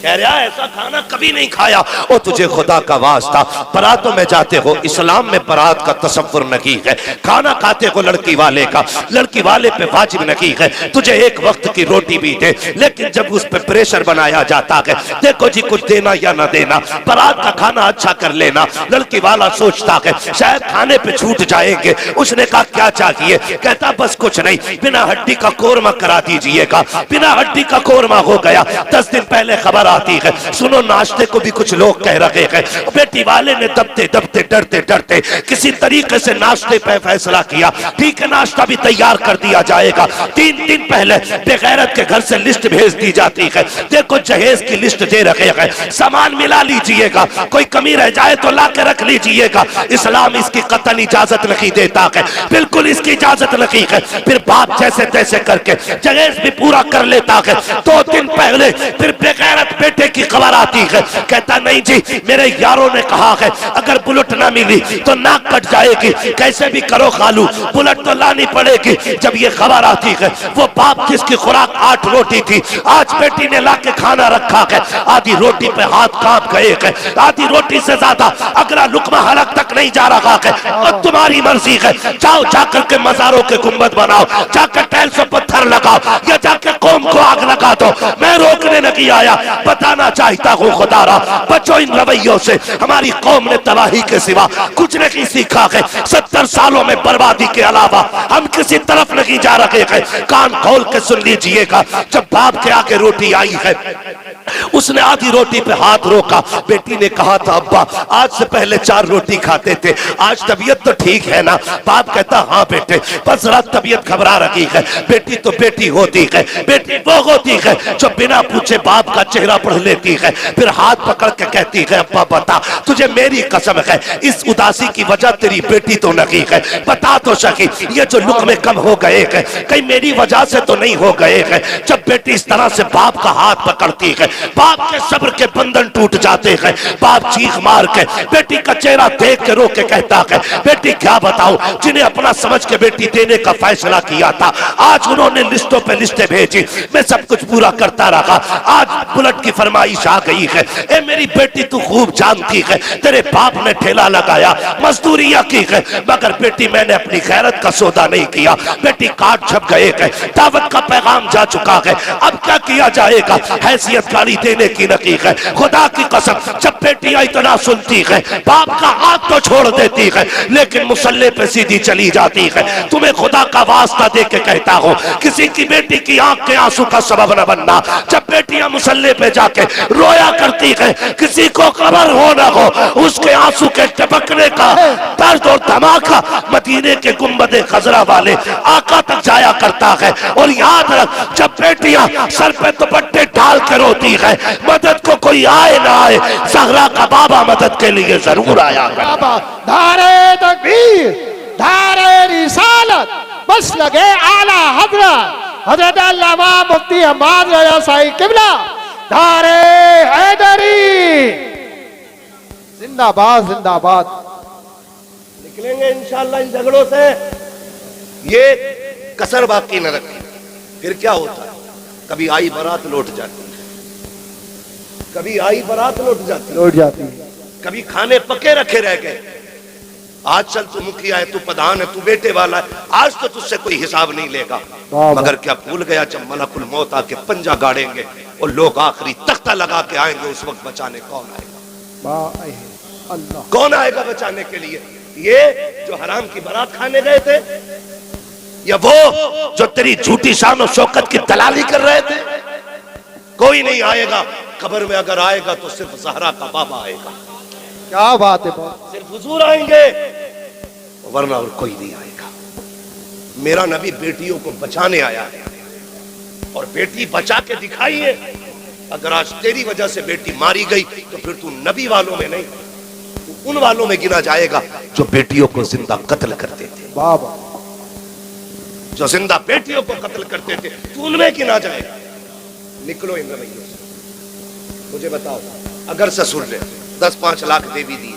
کہہ رہا ایسا کھانا کبھی نہیں کھایا. او تجھے خدا کا واسطہ, براتوں میں جاتے ہو, اسلام میں برات کا تصور نہیں ہے. کھانا کھاتے ہو لڑکی والے کا, لڑکی والے پہ واجب نہیں ہے تجھے ایک وقت کی روٹی بھی دے, لیکن جب اس پہ پریشر بنایا جاتا ہے, دیکھو جی کچھ دینا یا نہ دینا, برات کا کھانا اچھا کر لینا. لڑکی والا سوچتا ہے شاید کھانے پہ چھوٹ جائیں گے. اس نے کہا کیا چاہیے؟ کہتا بس کچھ نہیں, بنا ہڈی کا قورمہ کرا دیجئے گا. بنا ہڈی کا قورمہ ہو گیا. 10 دن پہلے خبر آتی ہے, سنو ناشتے کو بھی کچھ لوگ کہہ رہے ہیں. بیٹی والے نے دبتے ڈرتے کسی طریقے سے ناشتے پہ فیصلہ کیا, ٹھیک ہے ناشتہ بھی تیار کر دیا جائے گا. 3 دن پہلے بے غیرت کے گھر سے لسٹ بھیج دی جاتی ہے, دیکھو جہیز کی لسٹ دے رکھے ہیں, سامان ملا لیجئے گا, کوئی کمی رہ جائے تو لا کے رکھ لیجئے گا. اسلام اس کی قطعی اجازت نہیں دیتا ہے, بالکل اس کی اجازت نہیں ہے. پھر باپ جیسے تیسے کر کے جہیز بھی پورا کر لیتا ہے. 2 دن پہلے پھر بے غیرت بیٹے کی خبر آتی ہے, کہتا نہیں جی میرے یاروں نے کہا ہے اگر بلٹ نہ ملی تو ناک کٹ جائے گی, کیسے بھی کرو خالو بلٹ تو لانی پڑے گی. جب یہ خبر آتی ہے, وہ باپ جس کی خوراک 8 روٹی تھی, آج بیٹی نے لا کے کھانا رکھا ہے, آدھی روٹی پہ ہاتھ کانپ گئے ہیں, آدھی روٹی سے زیادہ اگلا لقمہ حلق تک نہیں جا رہا ہے. اور تمہاری مرضی ہے, جاؤ جا کر کے مزاروں کے گنبد بناؤ, جا کر ٹائلز پر پتھر لگاؤ, یا جا کے قوم کو آگ لگا دو. میں روکنے نہیں آیا, بتانا چاہتا ہوں خدا را بچو ان رویوں سے. ہماری قوم نے تباہی کے سوا کچھ نہیں سیکھا ہے. 70 سالوں میں بربادی کے علاوہ ہم کسی طرف نہیں جا رہے ہیں. کان کھول کے سن لیجئے گا, جب باپ کے آگے روٹی آئی ہے, اس نے آدھی روٹی پہ ہاتھ روکا. بیٹی نے کہا تھا ابا آج سے پہلے 4 روٹی کھاتے تھے, آج طبیعت تو ٹھیک ہے نا؟ باپ کہتا ہاں بیٹے, بس ذرا طبیعت گھبرا رہی ہے. بیٹی تو بیٹی ہوتی ہے, بیٹی وہ ہوتی ہے جو بنا پوچھے باپ کا چہرہ پڑھ لیتی ہے, پھر ہاتھ پکڑ کے کہتی ہے ابا بتا, تجھے میری قسم ہے اس اداسی کی وجہ تیری بیٹی تو نہیں ہے, بتا تو سکی یہ جو لقمے کم ہو گئے ہیں کہیں میری وجہ سے تو نہیں ہو گئے ہیں. جب بیٹی اس طرح سے باپ کا ہاتھ پکڑتی ہے, باپ کے صبر کے بندھن ٹوٹ جاتے ہیں. باپ چیخ مار کے بیٹی کا چہرہ دیکھ کے رو کے کہتا ہے بیٹی کیا بتاؤں, جنہیں اپنا سمجھ کے بیٹی دینے کا فیصلہ کیا تھا آج انہوں نے لسٹوں پہ لسٹیں بھیجی, میں سب کچھ پورا کرتا رہا, آج بلٹ کی فرمائش آ گئی ہے. اے میری بیٹی تو خوب جانتی ہے تیرے باپ نے ٹھیلا لگایا, مزدوریاں کی ہے, مگر بیٹی میں نے اپنی غیرت کا سودا نہیں کیا. بیٹی کاٹ چھپ گئے ہیں, دعوت کا پیغام جا چکا ہے, اب کیا کیا جائے گا؟ حیثیت گاڑی دینے کی نقیق ہے. خدا کی قسم جب بیٹیاں اتنا سنتی ہیں باپ کا ہاتھ تو چھوڑ دیتی ہے لیکن مصلے پہ سیدھی چلی جاتی ہے. تمہیں خدا کا واسطہ دے کے کہتا ہوں کسی کی بیٹی کی آنکھ کے آنسو کا سبب نہ بننا. جب بیٹیاں مصلے پہ جا کے رویا کرتی ہیں کسی کو خبر ہو نہ ہو اس کے آنسو کے ٹپکنے کا درد اور دھماکہ مدینے کے گنبد خضرا والے آقا تک جایا کرتا ہے. اور یاد رکھ جب بیٹیاں سر پہ دوپٹے ڈال کے روتی ہے مدد کو کوئی آئے نہ آئے زہرا کا بابا مدد کے لیے ضرور آیا. بابا نعرہ تکبیر نعرہ رسالت بس لگے اعلی حضرت حضرت علامہ مفتی حماد رضا صاحب قبلہ نعرہ حیدری زندہ باد زندہ باد. نکلیں گے انشاءاللہ ان جھگڑوں سے. یہ کسر باقی نہ رکھیں. پھر کیا ہوتا ہے کبھی آئی برات لوٹ جاتی کبھی آئی برات لوٹ جاتی کبھی کھانے پکے رکھے رہ گئے. آج چل تو مکھیا ہے تو پدھان ہے تو بیٹے والا ہے آج تو تجھ سے کوئی حساب نہیں لے گا. مگر کیا بھول گیا جب ملک الموت آ کے پنجہ گاڑیں گے اور لوگ آخری تختہ لگا کے آئیں گے اس وقت بچانے کون آئے گا؟ اللہ کون آئے گا بچانے کے لیے؟ یہ جو حرام کی برات کھانے گئے تھے یا وہ جو تیری جھوٹی شان و شوکت کی دلالی کر رہے تھے؟ کوئی نہیں آئے گا. قبر میں اگر آئے گا تو صرف زہرا کا بابا آئے گا. کیا بات ہے بابا. صرف حضور آئیں گے ورنہ اور کوئی نہیں آئے گا. میرا نبی بیٹیوں کو بچانے آیا ہے اور بیٹی بچا کے دکھائی ہے. اگر آج تیری وجہ سے بیٹی ماری گئی تو پھر تو نبی والوں میں نہیں تو ان والوں میں گنا جائے گا جو بیٹیوں کو زندہ قتل کرتے تھے. بابا جو زندہ بیٹیوں کو قتل کرتے تھے تو ان میں گنا جائے گا. نکلو ان رویوں سے. مجھے بتاؤ اگر سسر نے 10-5 لاکھ دے بھی دیے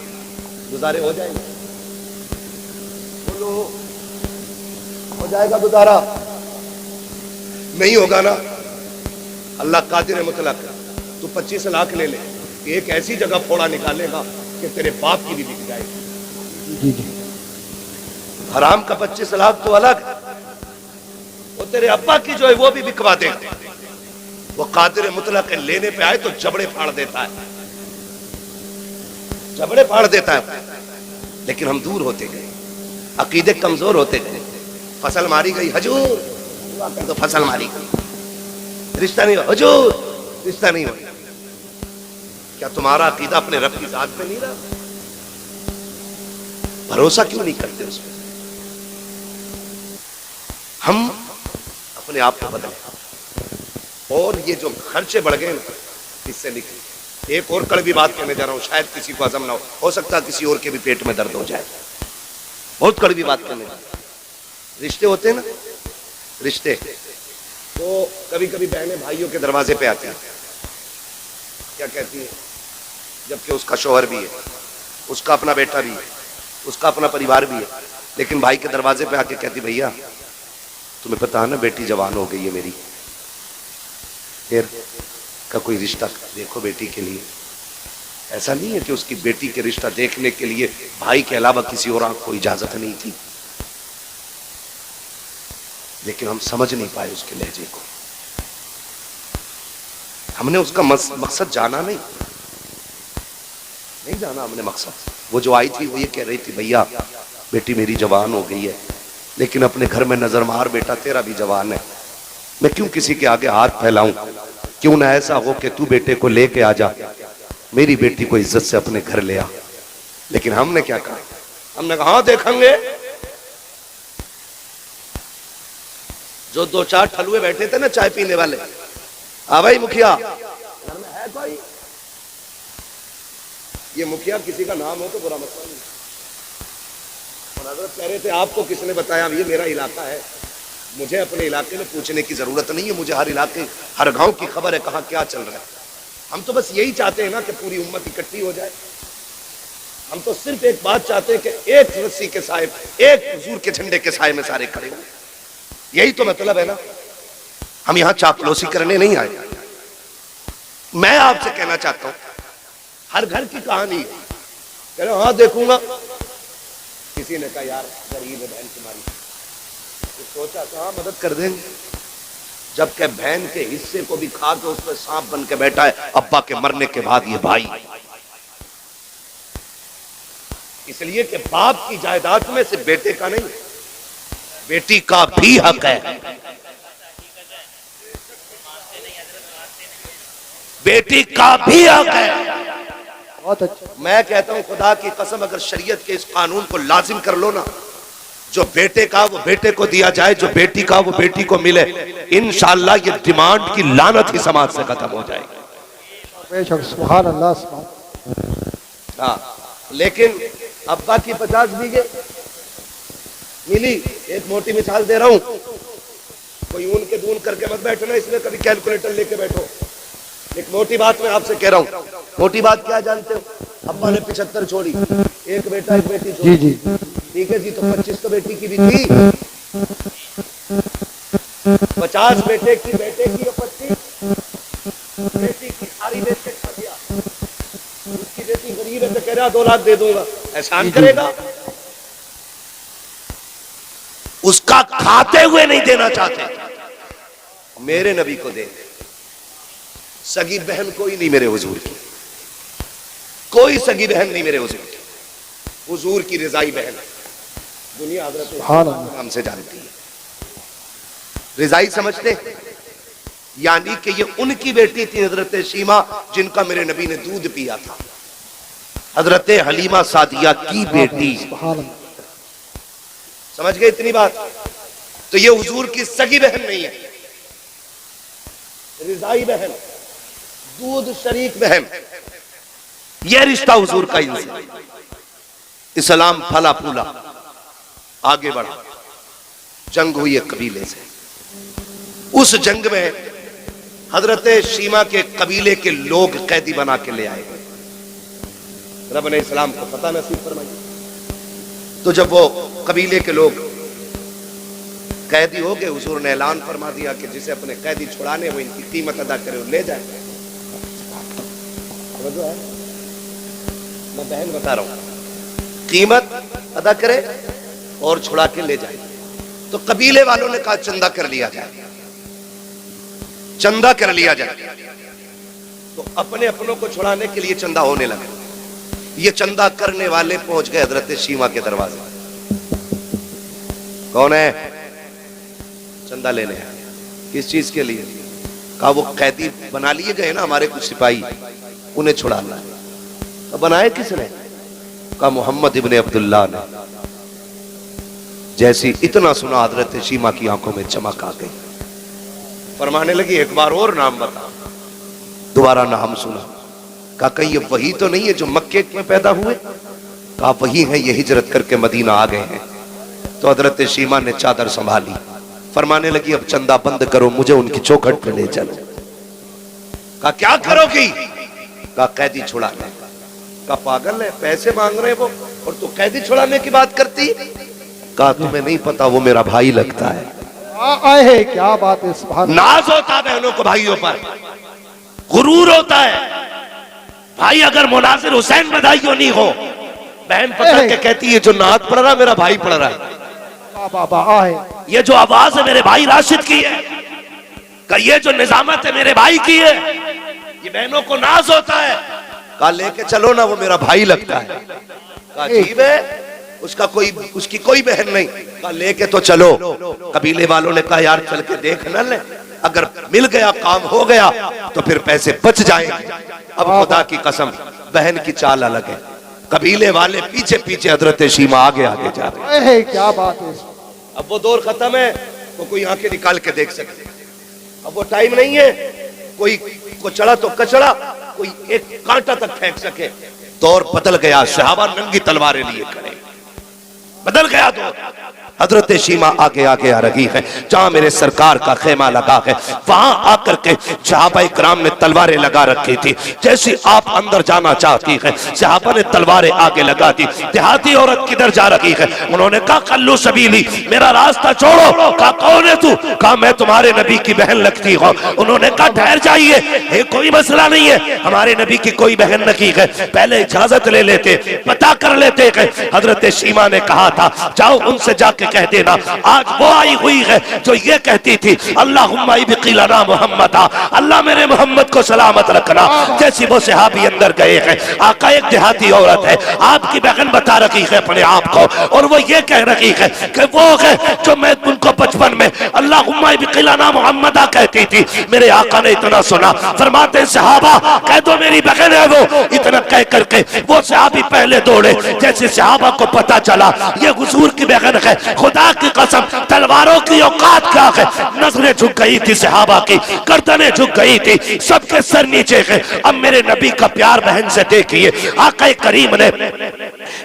گزارے ہو جائیں گے؟ بولو ہو جائے گا گزارا؟ نہیں ہوگا نا. اللہ قادر مطلق تو 25 لاکھ لے لے ایک ایسی جگہ پھوڑا نکالے گا کہ تیرے باپ کی بھی بک جائے گی. حرام کا 25 لاکھ تو الگ وہ تیرے ابا کی جو ہے وہ بھی بکوا دے گا. وہ قادر مطلق لینے پہ آئے تو جبڑے پھاڑ دیتا ہے جبڑے پھاڑ دیتا ہے. لیکن ہم دور ہوتے گئے عقیدے کمزور ہوتے گئے. فصل ماری گئی حضور تو فصل ماری گئی رشتہ نہیں ہوا حضور رشتہ نہیں ہوا. کیا تمہارا عقیدہ اپنے رب کی ذات پہ نہیں رہا؟ بھروسہ کیوں نہیں کرتے اس پہ؟ ہم اپنے آپ کو بدلیں. اور یہ جو خرچے بڑھ گئے نا اس سے نکلے. ایک اور کڑوی بات کہنے جا رہا ہوں شاید کسی کو ہضم نہ ہو سکتا کسی اور کے بھی پیٹ میں درد ہو جائے. بہت کڑوی بات کہنے جا رہا ہوں. رشتے ہوتے ہیں نا رشتے تو کبھی کبھی بہنیں بھائیوں کے دروازے پہ آتی ہیں. کیا کہتی ہیں؟ جبکہ اس کا شوہر بھی ہے اس کا اپنا بیٹا بھی ہے اس کا اپنا پریوار بھی ہے لیکن بھائی کے دروازے پہ آ کے کہتی بھیا تمہیں پتا ہے نا بیٹی جوان ہو گئی ہے میری پھر کا کوئی رشتہ دیکھو بیٹی کے لیے. ایسا نہیں ہے کہ اس کی بیٹی کے رشتہ دیکھنے کے لیے بھائی کے علاوہ کسی اور کو اجازت نہیں تھی لیکن ہم سمجھ نہیں پائے اس کے لہجے کو. ہم نے اس کا مقصد جانا نہیں جانا ہم نے مقصد. وہ جو آئی تھی وہ یہ کہہ رہی تھی بھیا بیٹی میری جوان ہو گئی ہے لیکن اپنے گھر میں نظر مار بیٹا تیرا بھی جوان ہے میں کیوں کسی کے آگے ہاتھ پھیلاؤں. کیوں نہ ایسا ہو کہ تو بیٹے کو لے کے آ جا میری بیٹی کو عزت سے اپنے گھر لے آ. لیکن ہم نے کیا کہا؟ ہم نے کہا ہاں دیکھیں گے. جو 2-4 ٹھلوے بیٹھے تھے نا چائے پینے والے ہاں بھائی مکھیا گھر میں ہے کوئی؟ یہ مکھیا کسی کا نام ہو تو برا مسئلہ نہیں. اور حضرت کہہ رہے تھے آپ کو کس نے بتایا یہ میرا علاقہ ہے مجھے اپنے علاقے میں پوچھنے کی ضرورت نہیں ہے. مجھے ہر علاقے ہر گاؤں کی خبر ہے کہاں کیا چل رہا ہے. ہم تو بس یہی چاہتے ہیں نا کہ پوری امت اکٹھی ہو جائے. ہم تو صرف ایک بات چاہتے ہیں کہ ایک رسی کے سائے ایک حضور کے جھنڈے کے سائے میں سارے کھڑے ہوں. یہی تو مطلب ہے نا. ہم یہاں چاپلوسی کرنے نہیں آئے. میں آپ سے کہنا چاہتا ہوں ہر گھر کی کہانی ہے. کہہ رہے ہاں دیکھوں گا. کسی نے کہا یار غریب ہے بہن تمہاری سوچا کہاں مدد کر دیں گے. جبکہ بہن کے حصے کو بھی کھا کے اس میں سانپ بن کے بیٹھا ہے ابا کے مرنے کے بعد یہ بھائی. اس لیے کہ باپ کی جائیداد میں سے بیٹے کا نہیں، بیٹی کا بھی حق ہے. بیٹی کا بھی حق ہے. بہت اچھا. میں کہتا ہوں خدا کی قسم اگر شریعت کے اس قانون کو لازم کر لو نا، جو بیٹے کا وہ بیٹے کو دیا جائے، جو بیٹی کا وہ بیٹی کو ملے، انشاءاللہ یہ ڈیمانڈ کی لعنت ہی سماج سے ختم ہو جائے گی. بے شک. سبحان اللہ. سبحان. ہاں لیکن ابا کی 50 بیگے ملی. ایک موٹی مثال دے رہا ہوں، کوئی اون کے دون کر کے مت بیٹھنا، اس میں کبھی کیلکولیٹر لے کے بیٹھو. ایک موٹی بات میں آپ سے کہہ رہا ہوں. موٹی بات کیا جانتے ہو؟ ابا نے 75 چھوڑی، ایک بیٹا ایک بیٹی چھوڑی. جی. ٹھیک ہے جی، تو 25 تو بیٹی کی بھی تھی. 50 بیٹے کی، بیٹے کی اور 25 بیٹی کی، ساری بیچ کے کھا دیا. اس کی بیٹی غریب ہے تو کہہ رہا 2 لاکھ دے دوں گا، احسان کرے گا. اس کا کھاتے ہوئے نہیں دینا چاہتے. میرے نبی کو دے. سگی بہن کوئی نہیں میرے حضور کی، کوئی سگی بہن نہیں میرے حضور کی. حضور کی رضائی بہن دنیا حضرت نام سے جانتی ہے. رضائی سمجھتے یعنی کہ یہ ان کی بیٹی تھی حضرت شیما جن کا میرے نبی نے دودھ پیا تھا. حضرت حلیمہ سعدیہ کی بیٹی. سمجھ گئے اتنی بات؟ تو یہ حضور کی سگی بہن نہیں ہے، رضائی بہن، دودھ شریک بہن. یہ رشتہ حضور کا ان سے. اسلام پھلا پھولا، آگے بڑھا، جنگ ہوئی ایک قبیلے سے. اس جنگ میں حضرت شیما کے قبیلے کے لوگ قیدی بنا کے لے آئے. رب نے اسلام کو فتح نصیب فرمائی. تو جب وہ قبیلے کے لوگ قیدی ہو گئے، حضور نے اعلان فرما دیا کہ جسے اپنے قیدی چھڑانے وہ ان کی قیمت ادا کرے اور لے جائے. میں بہن بتا رہا ہوں، قیمت ادا کرے اور چھڑا کے لے جائے. تو قبیلے والوں نے کہا چندہ کر لیا جائے، چندہ کر لیا جائے. تو اپنے اپنوں کو چھڑانے کے لیے چندہ ہونے لگا. یہ چندہ کرنے والے پہنچ گئے حضرت شیما کے دروازے. کون ہے؟ چندہ لینے ہیں. کس چیز کے لیے؟ کہا وہ قیدی بنا لیے گئے نا ہمارے کچھ سپاہی، انہیں چھڑانا ہے. بنائے کس نے؟ کہا محمد ابن عبداللہ نے. جیسی اتنا سنا حضرت شیما کی آنکھوں میں چمک آ گئی. فرمانے لگی ایک بار اور نام بتا. دوبارہ نام سنا. کہا کہیں یہ وہی تو نہیں ہے جو مکے میں پیدا ہوئے؟ کہا وہی ہے، یہ ہجرت کر کے مدینہ آ گئے ہیں. تو حضرت شیما نے چادر سنبھالی. فرمانے لگی اب چندہ بند کرو، مجھے ان کی چوکھٹ پہ لے چلو. کہا کیا کرو گی؟ کہا قیدی چھڑا لے. کہا پاگل ہے، پیسے مانگ رہے وہ اور تو قیدی چھڑانے کی بات کرتی؟ کہا تمہیں نہیں پتا وہ میرا بھائی لگتا ہے. آئے کیا بات ہے. سبحان. ناز ہوتا ہے بہنوں کو بھائیوں پر، غرور ہوتا ہے. بھائی اگر مناظر حسین بدائیوں نہیں ہو، بہن پکڑ کے کہتی ہے جو نعت پڑھ رہا میرا بھائی پڑھ رہا ہے. یہ جو آواز ہے میرے بھائی راشد کی ہے، کہ یہ جو نظامت ہے میرے بھائی کی ہے. یہ بہنوں کو ناز ہوتا ہے. کہا لے کے چلو نا، وہ میرا بھائی لگتا ہے. کہا عجیب ہے، اس کی کوئی بہن نہیں. کہا لے کے تو چلو. قبیلے والوں نے کہا یار چل کے دیکھ نہ لیں، اگر مل گیا کام ہو گیا تو پھر پیسے بچ جائیں گے. اب خدا کی قسم بہن کی چال الگ ہے. قبیلے والے پیچھے پیچھے، حضرت شیما آگے آگے جا رہے ہیں. کیا بات ہے. اب وہ دور ختم ہے تو کوئی آنکھیں نکال کے دیکھ سکتے. اب وہ ٹائم نہیں ہے کوئی کو چڑھا تو کچڑا، کوئی ایک کانٹا تک پھینک سکے. دور بدل گیا، صحابہ ننگی تلواریں لیے کھڑے. بدل گیا دور. حضرت شیما آگے آگے آ رہی ہے. جہاں میرے سرکار کا خیمہ لگا ہے وہاں آ کر کے صحابہ اکرام نے تلواریں لگا رکھی تھی. جیسی آپ اندر جانا چاہتی ہے صحابہ نے تلواریں آگے لگا دی. دیہاتی عورت کدھر جا رہی ہے؟ انہوں نے کہا خلو سبیلی، میرا راستہ چھوڑو. کہا کون ہے تو؟ کہا میں تمہارے نبی کی بہن لگتی ہوں. انہوں نے کہا ٹھہر جائیے، کوئی مسئلہ نہیں ہے، ہمارے نبی کی کوئی بہن نہیں ہے. پہلے اجازت لے لیتے، پتہ کر لیتے. حضرت شیما نے کہا تھا جاؤ ان سے جا کے کہہ دینا آج وہ آئی ہوئی ہے جو یہ کہتی تھی اللہم ابقی لنا محمدا، اللہ میرے محمد کو سلامت رکھنا. جیسی وہ صحابی اندر گئے ہیں، آقا ایک دیہاتی عورت ہے، آپ کی بہن بتا رکھی ہے اپنے آپ کو، اور وہ یہ کہہ رہی ہے کہ وہ ہے جو میں ان کو بچپن میں اللہم ابقی لنا محمدا کہتی تھی. میرے آقا نے اتنا سنا، فرماتے ہیں صحابہ کہہ دو میری بہن ہے وہ. اتنا کہہ کر کے وہ صحابی پہلے دوڑے. جیسے صحابہ کو پتا چلا یہ حضور کی بہن ہے، خدا کی قسم تلواروں کی اوقات کیا ہے، نظریں جھک گئی تھی صحابہ کی، گردنیں جھک گئی تھی، سب کے سر نیچے ہے. اب میرے نبی کا پیار بہن سے دیکھیے، آقا کریم نے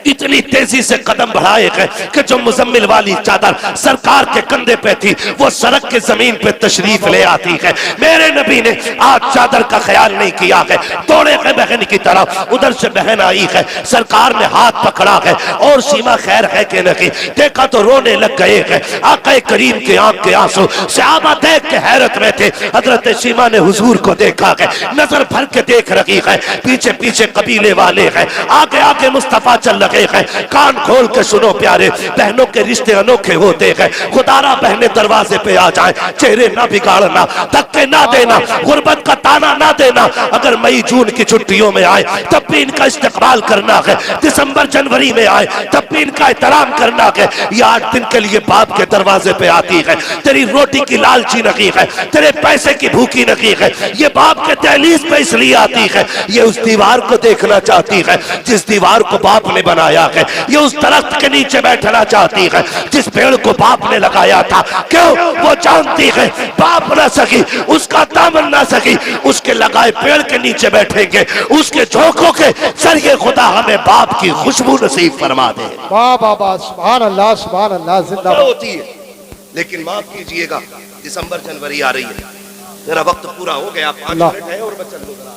اتنی تیزی سے قدم بڑھائے گئے کہ جو مزمل والی چادر سرکار کے کندھے پہ تھی وہ سڑک کے زمین پہ تشریف لے آتی ہے. میرے نبی نے آج چادر کا خیال نہیں کیا ہے، دوڑے گئے بہن کی طرف. ادھر سے بہن آئی ہے، سرکار نے ہاتھ پکڑا ہے اور سیما خیر ہے کہ نہیں، دیکھا تو رونے لگ گئے ہیں. آقا کریم کے آنکھ کے آنسو، صحابہ دیکھ کے حیرت میں تھے. حضرت سیما نے حضور کو دیکھا ہے، نظر بھر کے دیکھ رہی ہے، پیچھے پیچھے قبیلے والے ہیں، آگے آگے مصطفیٰ چل رہے ہیں. کان کھول کے سنو پیارے، بہنوں کے رشتے انوکھے ہوتے ہیں. خدا را بہنیں دروازے پہ آ جائیں، چہرے نہ بگاڑنا، دھکے نہ دینا، غربت کا تانا نہ دینا. اگر مئی جون کی چھٹیوں میں آئے تب بھی ان کا استقبال کرنا ہے، دسمبر جنوری میں آئے تب بھی ان کا احترام کرنا ہے. یہ 8 دن کے لیے باپ کے دروازے پہ آتی ہے، تیری روٹی کی لالچی نہیں ہے، تیرے پیسے کی بھوکی نہیں ہے. یہ باپ کے دہلیز پہ اس لیے آتی ہے، یہ اس دیوار کو دیکھنا چاہتی ہے جس دیوار کو باپ نے بنایا ہے. یہ اس درخت کے نیچے بیٹھنا چاہتی ہے جس پیڑ کو باپ نے لگایا تھا. کیوں؟ وہ جانتی ہے باپ نہ سکی، اس کا دامن نہ سکی، اس کے لگائے پیڑ کے نیچے بیٹھیں گے، اس کے جھونکوں کے ذریعے خدا ہمیں باپ کی خوشبو نصیب فرما دے. واہ واہ واہ، سبحان اللہ سبحان اللہ، زندہ باد. ہوتی ہے لیکن معاف کیجئے گا، دسمبر جنوری آ رہی ہے، میرا وقت پورا ہو گیا. 5 منٹ ہے اور میں چل لوں ذرا،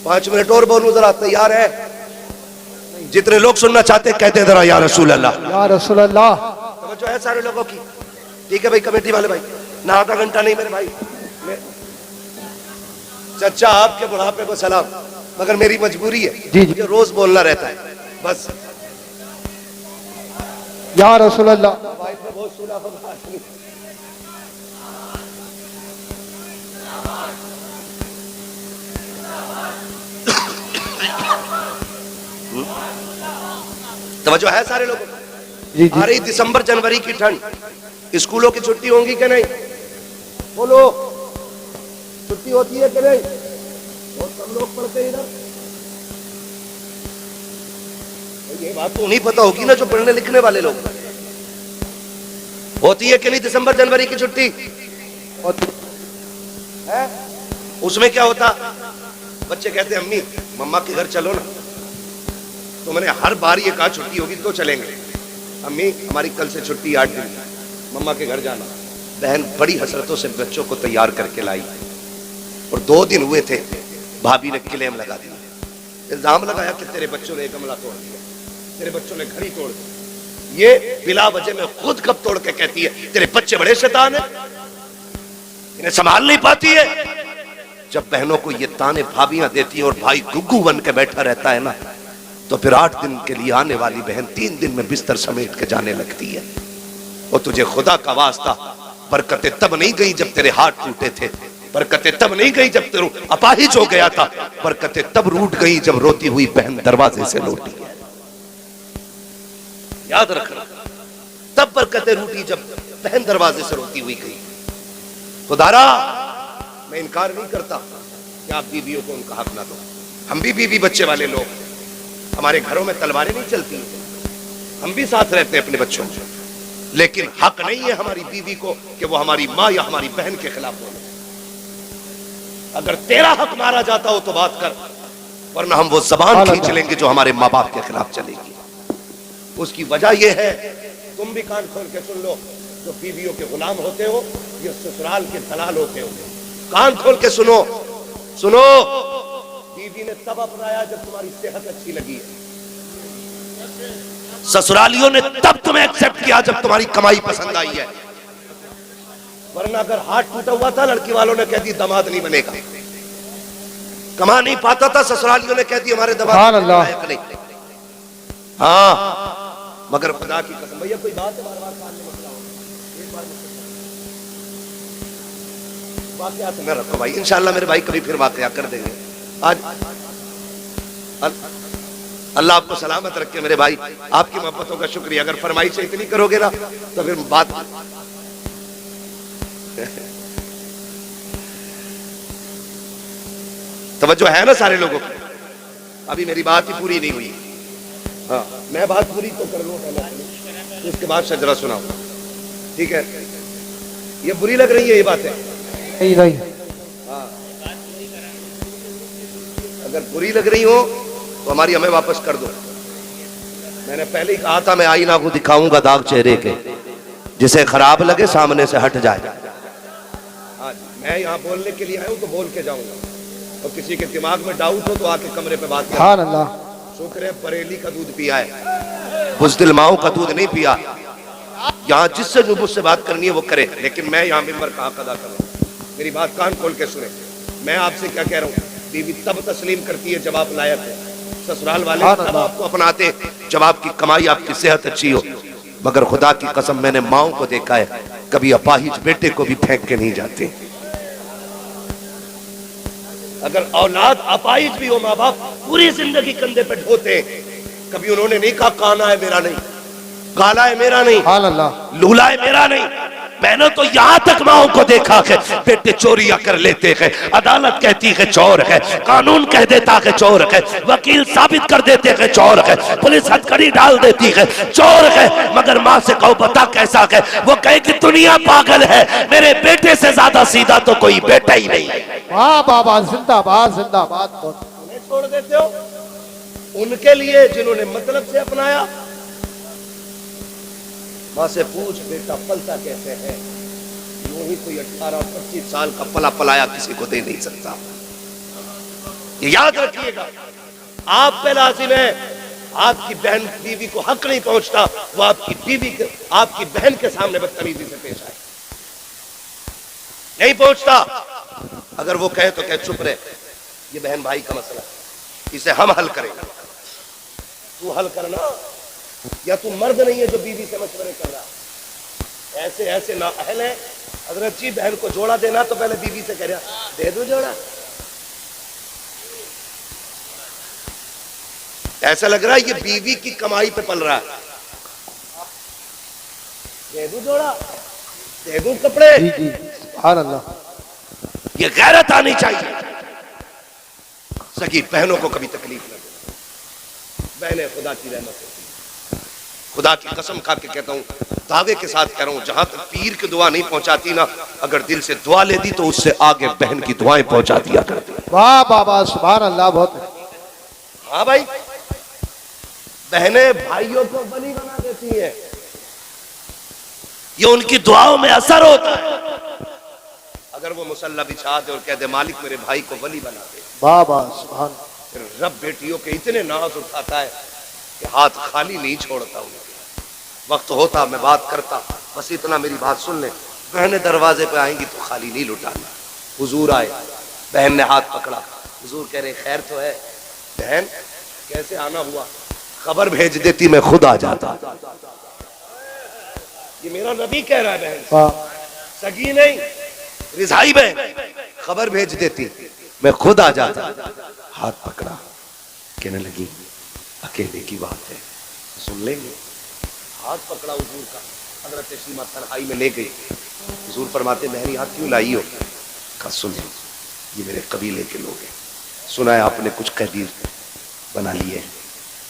5 منٹ اور بولوں ذرا. تیار ہے؟ جتنے لوگ سننا چاہتے ہیں کہتے ہیں ذرا یا رسول اللہ، یا رسول اللہ. توجہ ہے سارے لوگوں کی؟ ٹھیک ہے بھائی، کمیٹی والے بھائی، نہ آدھا گھنٹہ نہیں میرے بھائی. چچا آپ کے بڑھاپے کو سلام، مگر میری مجبوری ہے جی یہ روز بولنا رہتا ہے بس. یا رسول اللہ. توجہ ہے سارے لوگوں؟ جی جی. آ رہی دسمبر جنوری کی ٹھنڈ، اسکولوں کی چھٹی ہوں گی کہ نہیں؟ بولو، چھٹی ہوتی ہے کہ نہیں؟ اور سب لوگ پڑھتے ہیں ادھر. یہ بات تو نہیں پتا ہوگی نا جو پڑھنے لکھنے والے لوگ. ہوتی ہے کہ نہیں دسمبر جنوری کی چھٹی؟ اس میں کیا ہوتا؟ بچے کہتے ہیں امی مما کے گھر چلو نا. تو میں نے ہر بار یہ کہا چھٹی ہوگی تو چلیں گے. امی ہماری کل سے چھٹی 8 دن، مما کے گھر جانا. بہن بڑی حسرتوں سے بچوں کو تیار کر کے لائی اور 2 دن ہوئے تھے بھابی نے کلیم لگا دیا، الزام لگایا کہ تیرے بچوں نے گملہ توڑ دیا، تیرے بچوں نے گھڑی توڑ دی. یہ بلا وجہ میں خود کب توڑ کے کہتی ہے تیرے بچے بڑے شیطان ہیں، انہیں سنبھال نہیں پاتی ہے. جب بہنوں کو یہ تانے بھابیاں دیتی ہیں اور بھائی گگو بن کے بیٹھا رہتا ہے نا، تو پھر 8 دن کے لیے آنے والی بہن 3 دن میں بستر سمیٹ کے جانے لگتی ہے. اور تجھے خدا کا واسطہ، برکتیں تب نہیں گئی جب تیرے ہاتھ ٹوٹے تھے، برکتیں تب نہیں گئی جب تیرے اپاہج ہو گیا تھا، برکتیں تب روٹ گئی جب روتی ہوئی بہن دروازے سے لوٹی. یاد رکھنا، تب برکتیں روٹی جب بہن دروازے سے روتی ہوئی گئی. خدارا میں انکار نہیں کرتا کہ آپ بیویوں کو ان کا حق نہ دو. ہم بھی بیوی بچے والے لوگ، ہمارے گھروں میں تلواریں نہیں چلتی، ہم بھی ساتھ رہتے ہیں اپنے بچوں سے، لیکن حق نہیں ہے ہماری بیوی کو کہ وہ ہماری ماں یا ہماری بہن کے خلاف بولے. اگر تیرا حق مارا جاتا ہو تو بات کر، ورنہ ہم وہ زبان کھینچ لیں گے جو ہمارے ماں باپ کے خلاف چلے گی. اس کی وجہ یہ ہے، تم بھی کان کھول کے سن لو، جو بیویوں کے غلام ہوتے ہو یہ سسرال کے دلال ہوتے ہو. کان کھول کے سنو سنو، بیوی نے تب اپنایا جب تمہاری صحت اچھی لگی ہے، سسرالیوں نے تب تمہیں ایکسپٹ کیا جب تمہاری کمائی پسند آئی ہے. ورنہ اگر ہاتھ ٹوٹا ہوا تھا لڑکی والوں نے کہہ دی داماد نہیں بنے گا، کما نہیں پاتا تھا سسرالیوں نے کہہ دی ہمارے داماد نہیں. ہاں مگر خدا کی قسم بھیا کوئی بات ہے بار بار کان میں مسئلہ ہو ایک بار واقعات میں رکھو بھائی انشاءاللہ میرے بھائی کبھی پھر واقعہ کر دیں گے. آج اللہ آپ کو سلامت رکھے میرے بھائی, آپ کی محبتوں کا شکریہ. اگر فرمائش اتنی کرو گے نا تو پھر بات توجہ ہے نا سارے لوگوں کی. ابھی میری بات ہی پوری نہیں ہوئی. ہاں میں بات پوری تو کر لوں پہلے, اس کے بعد شجرہ سناؤں, ٹھیک ہے؟ یہ بری لگ رہی ہے یہ باتیں؟ ہاں اگر بری لگ رہی ہو تو ہماری ہمیں واپس کر دو. میں نے پہلے ہی کہا تھا میں آئینہ کو دکھاؤں گا داغ چہرے کے, جسے خراب لگے سامنے سے ہٹ جائے. میں یہاں بولنے کے لیے آیا ہوں تو بول کے جاؤں گا, اور کسی کے دماغ میں ڈاؤٹ ہو تو آ کے کمرے پہ بات سبحان اللہ. شکر ہے بریلی کا دودھ پیا ہے, بزدل ماؤں کا دودھ نہیں پیا. یہاں جس سے جو مجھ سے بات کرنی ہے وہ کرے, لیکن میں یہاں ممبر کا حق ادا کروں. میری بات کان کھول کے سنیں. میں آپ سے کیا کہہ رہا ہوں, بیوی تب تسلیم کرتی ہے جب آپ لائق ہے, سسرال والے تب آپ کو اپناتے جب آپ کی کمائی آپ کی صحت اچھی ہو. مگر خدا کی قسم میں نے ماؤں کو دیکھا ہے کبھی اپاہج بیٹے کو بھی پھینک کے نہیں جاتے. اگر اولاد اپاہج بھی ہو ماں باپ پوری زندگی کندھے پہ ڈھوتے ہیں, کبھی انہوں نے نہیں کہا کانا ہے میرا نہیں, کالا ہے میرا نہیں, سبحان اللہ. لولا ہے میرا نہیں. میں نے تو یہاں تک ماؤں کو دیکھا ہے بیٹے چوریاں کر لیتے ہیں, عدالت کہتی ہے چور ہے, قانون کہہ دیتا ہے چور ہے, وکیل ثابت کر دیتے ہیں چور ہے, پولیس ہتھکڑی ڈال دیتی ہے چور ہے. مگر ماں سے کہو بتا کیسا ہے, وہ کہے کہ دنیا پاگل ہے, میرے بیٹے سے زیادہ سیدھا تو کوئی بیٹا ہی نہیں. واہ بابا زندہ باد زندہ باد. انہیں چھوڑ دیتے ہو ان کے لیے جنہوں نے مطلب سے اپنایا. ماں سے پوچھ بیٹا پلتا کیسے ہے, یوں ہی کوئی 18-25 سال کا پلا پلایا کسی کو دے نہیں سکتا. یہ یاد رکھیے گا, آپ پہ لازم ہے. آپ کی بہن بیوی کو حق نہیں پہنچتا, وہ آپ کی بیوی آپ کی بہن کے سامنے بدتمیزی سے پیش آئے, نہیں پہنچتا. اگر وہ کہے تو کہ چپ رہے, یہ بہن بھائی کا مسئلہ ہے, اسے ہم حل کریں گے. تو حل کرنا, یا تو مرد نہیں ہے جو بیوی سے مشورے کر رہا. ایسے ایسے نااہل ہیں. حضرت جی بہن کو جوڑا دینا تو پہلے بیوی سے کہہ رہا دے دو جوڑا. ایسا لگ رہا ہے یہ بیوی کی کمائی پہ پل رہا ہے. دے دو جوڑا, دے دو کپڑے. جی جی سبحان اللہ. یہ غیرت آنی چاہیے. سگی بہنوں کو کبھی تکلیف نہ دے. بہنیں خدا کی رحمت ہوتی ہے. خدا کی قسم کھا کے کہتا ہوں, دعوے کے ساتھ کہہ رہا ہوں, جہاں تک پیر کی دعا نہیں پہنچاتی نا, اگر دل سے دعا لے دی تو اس سے آگے بہن کی دعائیں پہنچا دیا کرتی. واہ بابا سبحان اللہ. بہت. ہاں بھائی, بہنیں بھائیوں کو ولی بنا دیتی ہیں, یہ ان کی دعاؤں میں اثر ہوتا ہے. اگر وہ مصلی بچھا دے اور کہہ دے مالک میرے بھائی کو ولی بنا دے, بابا سبحان. پھر رب بیٹیوں کے اتنے ناز اٹھاتا ہے کہ ہاتھ خالی نہیں چھوڑتا. ان کے وقت ہوتا میں بات کرتا, بس اتنا میری بات سن لیں. بہنیں دروازے پہ آئیں گی تو خالی نہیں لٹانا. حضور آئے, بہن نے ہاتھ پکڑا, حضور کہہ رہے خیر تو ہے. بہن کیسے آنا ہوا, خبر بھیج دیتی میں خود آ جاتا. یہ میرا نبی کہہ رہا ہے, بہن سگی نہیں رضائی بہن, خبر بھیج دیتی میں خود آ جاتا. ہاتھ پکڑا, کہنے لگی اکیلے کی بات ہے سن لیں گے. ہاتھ پکڑا حضور کا, حضرت شیمہ تنہائی میں لے گئی. حضور فرماتے مہری ہاتھ کیوں لائی ہو؟ کہا سنیں یہ میرے قبیلے کے لوگ ہیں, سنا ہے آپ نے کچھ قیدی بنا لیے,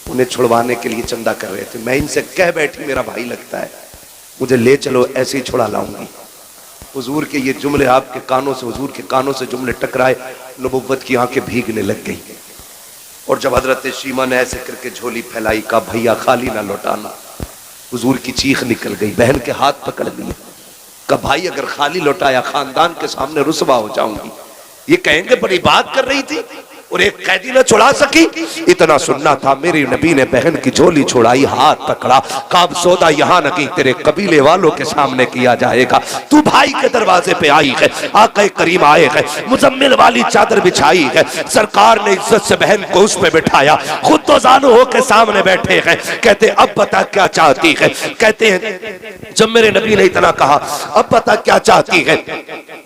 انہیں چھڑوانے کے لیے چندہ کر رہے تھے. میں ان سے کہہ بیٹھی میرا بھائی لگتا ہے, مجھے لے چلو ایسے ہی چھڑا لاؤں گی. حضور کے یہ جملے آپ کے کانوں سے, حضور کے کانوں سے جملے ٹکرائے, نبوت کی آنکھیں بھیگنے لگ گئی. اور جب حضرت شیمہ نے ایسے کر کے جھولی پھیلائی, کہا بھیا خالی نہ لوٹانا. حضور کی چیخ نکل گئی, بہن کے ہاتھ پکڑ لیے, کہا بھائی اگر خالی لوٹایا خاندان کے سامنے رسوا ہو جاؤں گی. یہ کہیں گے بڑی بات کر رہی تھی, اور ایک قیدی نہ چھڑا سکی. اتنا سننا تھا, میری نبی نے بہن کی جھولی چھڑائی, ہاتھ پکڑا, کہا اب سودا یہاں نہ کہ تیرے قبیلے والوں کے سامنے کیا جائے گا, تو بھائی کے دروازے پہ آئی ہے. آقا کریم آئے ہیں, مزمل والی چادر بچھائی ہے, سرکار نے عزت سے بہن کو اس پہ بٹھایا, خود تو زانو ہو کے سامنے بیٹھے ہیں. کہتے اب بتا کیا چاہتی ہے. کہتے ہیں جب میرے نبی نے اتنا کہا اب بتا کیا چاہتی ہے,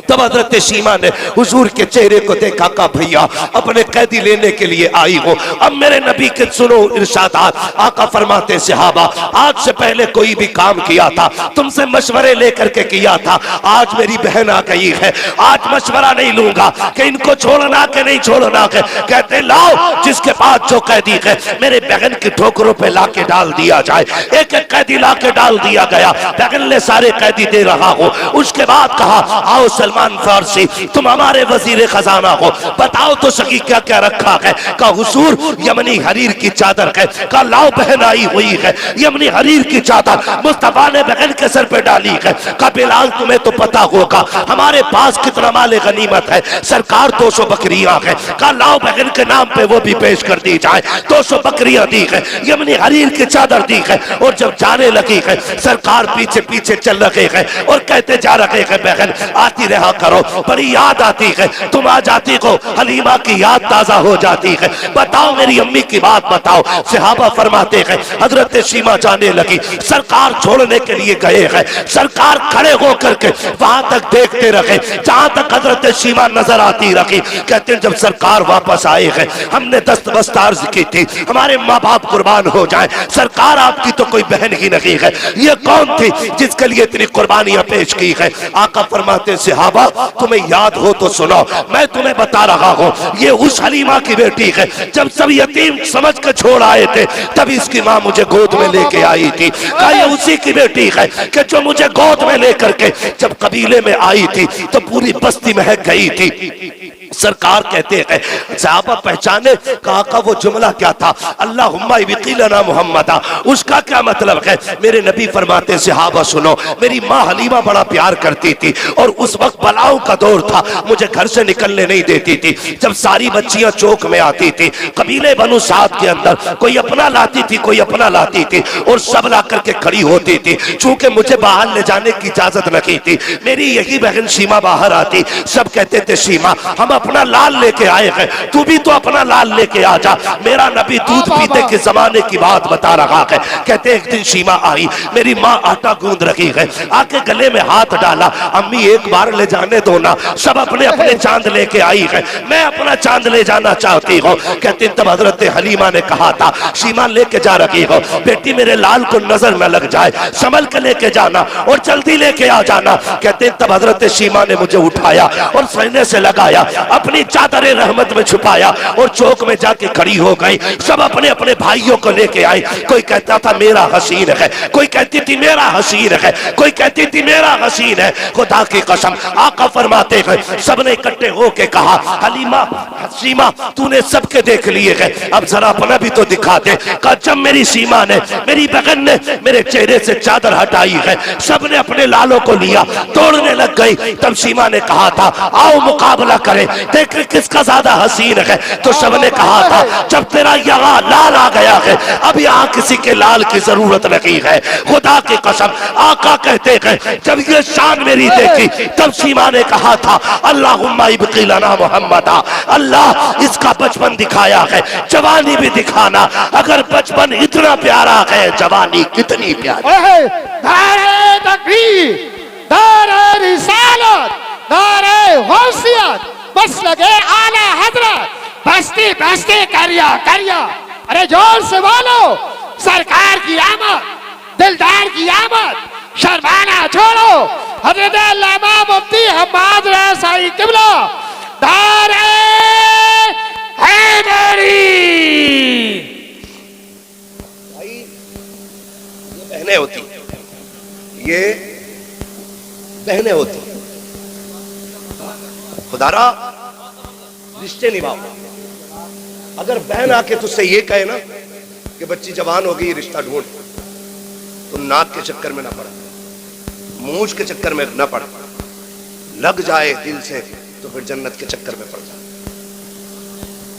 تب حضرت شیما نے حضور کے چہرے کو دیکھا, کہا بھیا اپنے قیدی لینے کے لیے آئی ہو. اب میرے نبی کے سنو ارشادات. آقا فرماتے صحابہ آج سے پہلے کوئی بھی کام کیا تھا تم سے مشورے لے کر کے کیا تھا, آج میری بہن آ گئی ہے, آج مشورہ نہیں لوں گا کہ ان کو چھوڑنا کہ نہیں چھوڑنا ہے. کہتے لاؤ جس کے پاس جو قیدی ہے میرے بہن کی ٹھوکروں پہ لا کے ڈال دیا جائے. ایک ایک قیدی لا کے ڈال دیا گیا, بہن نے سارے قیدی دے رہا ہو. اس کے بعد کہا آؤ سلمان فارسی تم ہمارے وزیر خزانہ ہو, بتاؤ تو سکی کیا کیا رکھا ہے. کہا حضور یمنی حریر کی چادر ہے. کہا لاؤ بہن آئی ہوئی ہے, یمنی حریر کی چادر مصطفیٰ نے بہن کے سر پہ ڈالی ہے. کہا بلال تمہیں تو پتا ہوگا ہمارے پاس کتنا مال غنیمت ہے, سرکار 200 بکریاں ہیں. کہا لاؤ بہن کے نام پہ وہ بھی پیش کر دی جائے. 200 بکریاں دی ہے, یمنی حریر کی چادر دی ہے. اور جب جانے لگی ہے سرکار پیچھے پیچھے چل رہے ہیں اور کہتے جا رہے ہیں بہن آتی رہا کرو, بڑی یاد آتی ہے, تم آ جاتی ہو حلیمہ کی یاد تازہ ہو جاتی ہے, بتاؤ میری امی کی بات بتاؤ. صحابہ فرماتے ہیں حضرت شیما جانے لگی, سرکار چھوڑنے کے لیے گئے ہیں, سرکار کھڑے ہو کر کے وہاں تک دیکھتے رہے جہاں تک حضرت شیما نظر آتی رہی. کہتے ہیں جب سرکار واپس آئے ہیں ہم نے دست بست عرض کی تھی ہمارے ماں باپ قربان ہو جائیں, سرکار آپ کی تو کوئی بہن ہی نہیں ہے, یہ کون تھی جس کے لیے اتنی قربانیاں پیش کی ہے. آقا فرماتے صحابہ تمہیں یاد ہو تو سنو, میں تمہیں بتا رہا ہوں یہ اس حلیمہ کی بیٹی ہے جب سب یتیم سمجھ کے چھوڑ آئے تھے تب اس کی ماں مجھے گود میں لے کے آئی تھی. کہا یہ اسی کی بیٹی ہے کہ جو مجھے گود میں لے کر کے جب قبیلے میں آئی تھی تو پوری بستی مہک گئی تھی. سرکار کہتے ہیں صحابہ پہچانے, کہا آقا وہ جملہ کیا تھا اللہم ابقی لنا محمدا, اس کا کیا مطلب ہے. میرے نبی فرماتے صحابہ سنو, میری ماں حلیمہ بڑا پیار کرتی تھی اور اس وقت بلاؤں کا دور تھا, مجھے گھر سے نکلنے نہیں دیتی تھی. جب ساری بچیاں چوک میں آتی تھی قبیلے بنو سعد کے اندر کوئی اپنا لاتی تھی کوئی اپنا لاتی تھی اور سب لا کر کے کھڑی ہوتی تھی. چونکہ مجھے باہر لے جانے کی اجازت نہیں تھی, میری یہی بہن شیما باہر آتی, سب کہتے تھے شیما ہم اپنا لال لے کے آئے ہیں, تو بھی تو اپنا لال لے کے آ جا. میرا نبی دودھ پیتے کے زمانے کی بات بتا رہا ہے. کہتے ایک دن شیما آئی, میری ماں آٹا گوندھ رہی ہے, آ کے گلے میں ہاتھ ڈالا, امی ایک بار لے جانے دو نا, سب اپنے اپنے چاند لے کے آئی ہے, میں اپنا چاند لے جانا چاہتی ہوں. کہتے تب حضرت حلیمہ نے کہا تھا شیما لے کے جا رہی ہو, بیٹی میرے لال کو نظر نہ لگ جائے, سنبھل کے لے کے جانا اور جلدی لے کے آ جانا. کہتے تب حضرت شیما نے مجھے اٹھایا اور سینے سے لگایا, اپنی چادر رحمت میں چھپایا اور چوک میں جا کے کھڑی ہو گئی. سب اپنے اپنے بھائیوں کو لے کے آئے, کوئی کہتا تھا میرا حسین ہے, کوئی کہتی تھی میرا حسین ہے, کوئی کہتی تھی میرا حسین ہے. خدا کی قسم آقا فرماتے ہیں سب نے اکٹھے ہو کے کہا حلیمہ شیما تو نے سب کے دیکھ لیے ہیں, اب ذرا اپنا بھی تو دکھا دے. کہا جب میری شیما نے میری بہن نے میرے چہرے سے چادر ہٹائی ہے سب نے اپنے لالوں کو لیا, توڑنے لگ گئی. تب شیما نے کہا تھا آؤ مقابلہ کریں دیکھ کس کا زیادہ حسین ہے. تو سب نے کہا تھا جب تیرا یہاں لال آ گیا ہے اب یہاں کسی کے لال کی ضرورت نہیں ہے. خدا کی قسم آقا کہتے ہیں جب یہ شان میری دیکھی تب شیما نے کہا تھا اللہم ابقی لنا محمدا, اللہ اس کا بچپن دکھایا ہے, جوانی بھی دکھانا. اگر بچپن اتنا پیارا ہے جوانی کتنی پیاری. نعرہ تکبیر, نعرہ رسالت, نعرہ غوثیت, مسلک اعلی حضرت, بستی بستی کریا کریا. ارے جور سے بولو, سرکار کی آمد, دلدار کی آمد, شرمانا چھوڑو. حضرت علامہ مفتی حماد رسائی قبلہ نعرہ حیدری. یہ بہنیں ہوتی, یہ بہنیں ہوتی. خدا را رشتے نبھاؤ. اگر بہن آ کے تجھ سے یہ کہے نا کہ بچی جوان ہو گئی رشتہ ڈھونڈ, تو ناک کے چکر میں نہ پڑ, مونچھ کے چکر میں نہ پڑ, لگ جائے دل سے تو پھر جنت کے چکر میں پڑ جائے.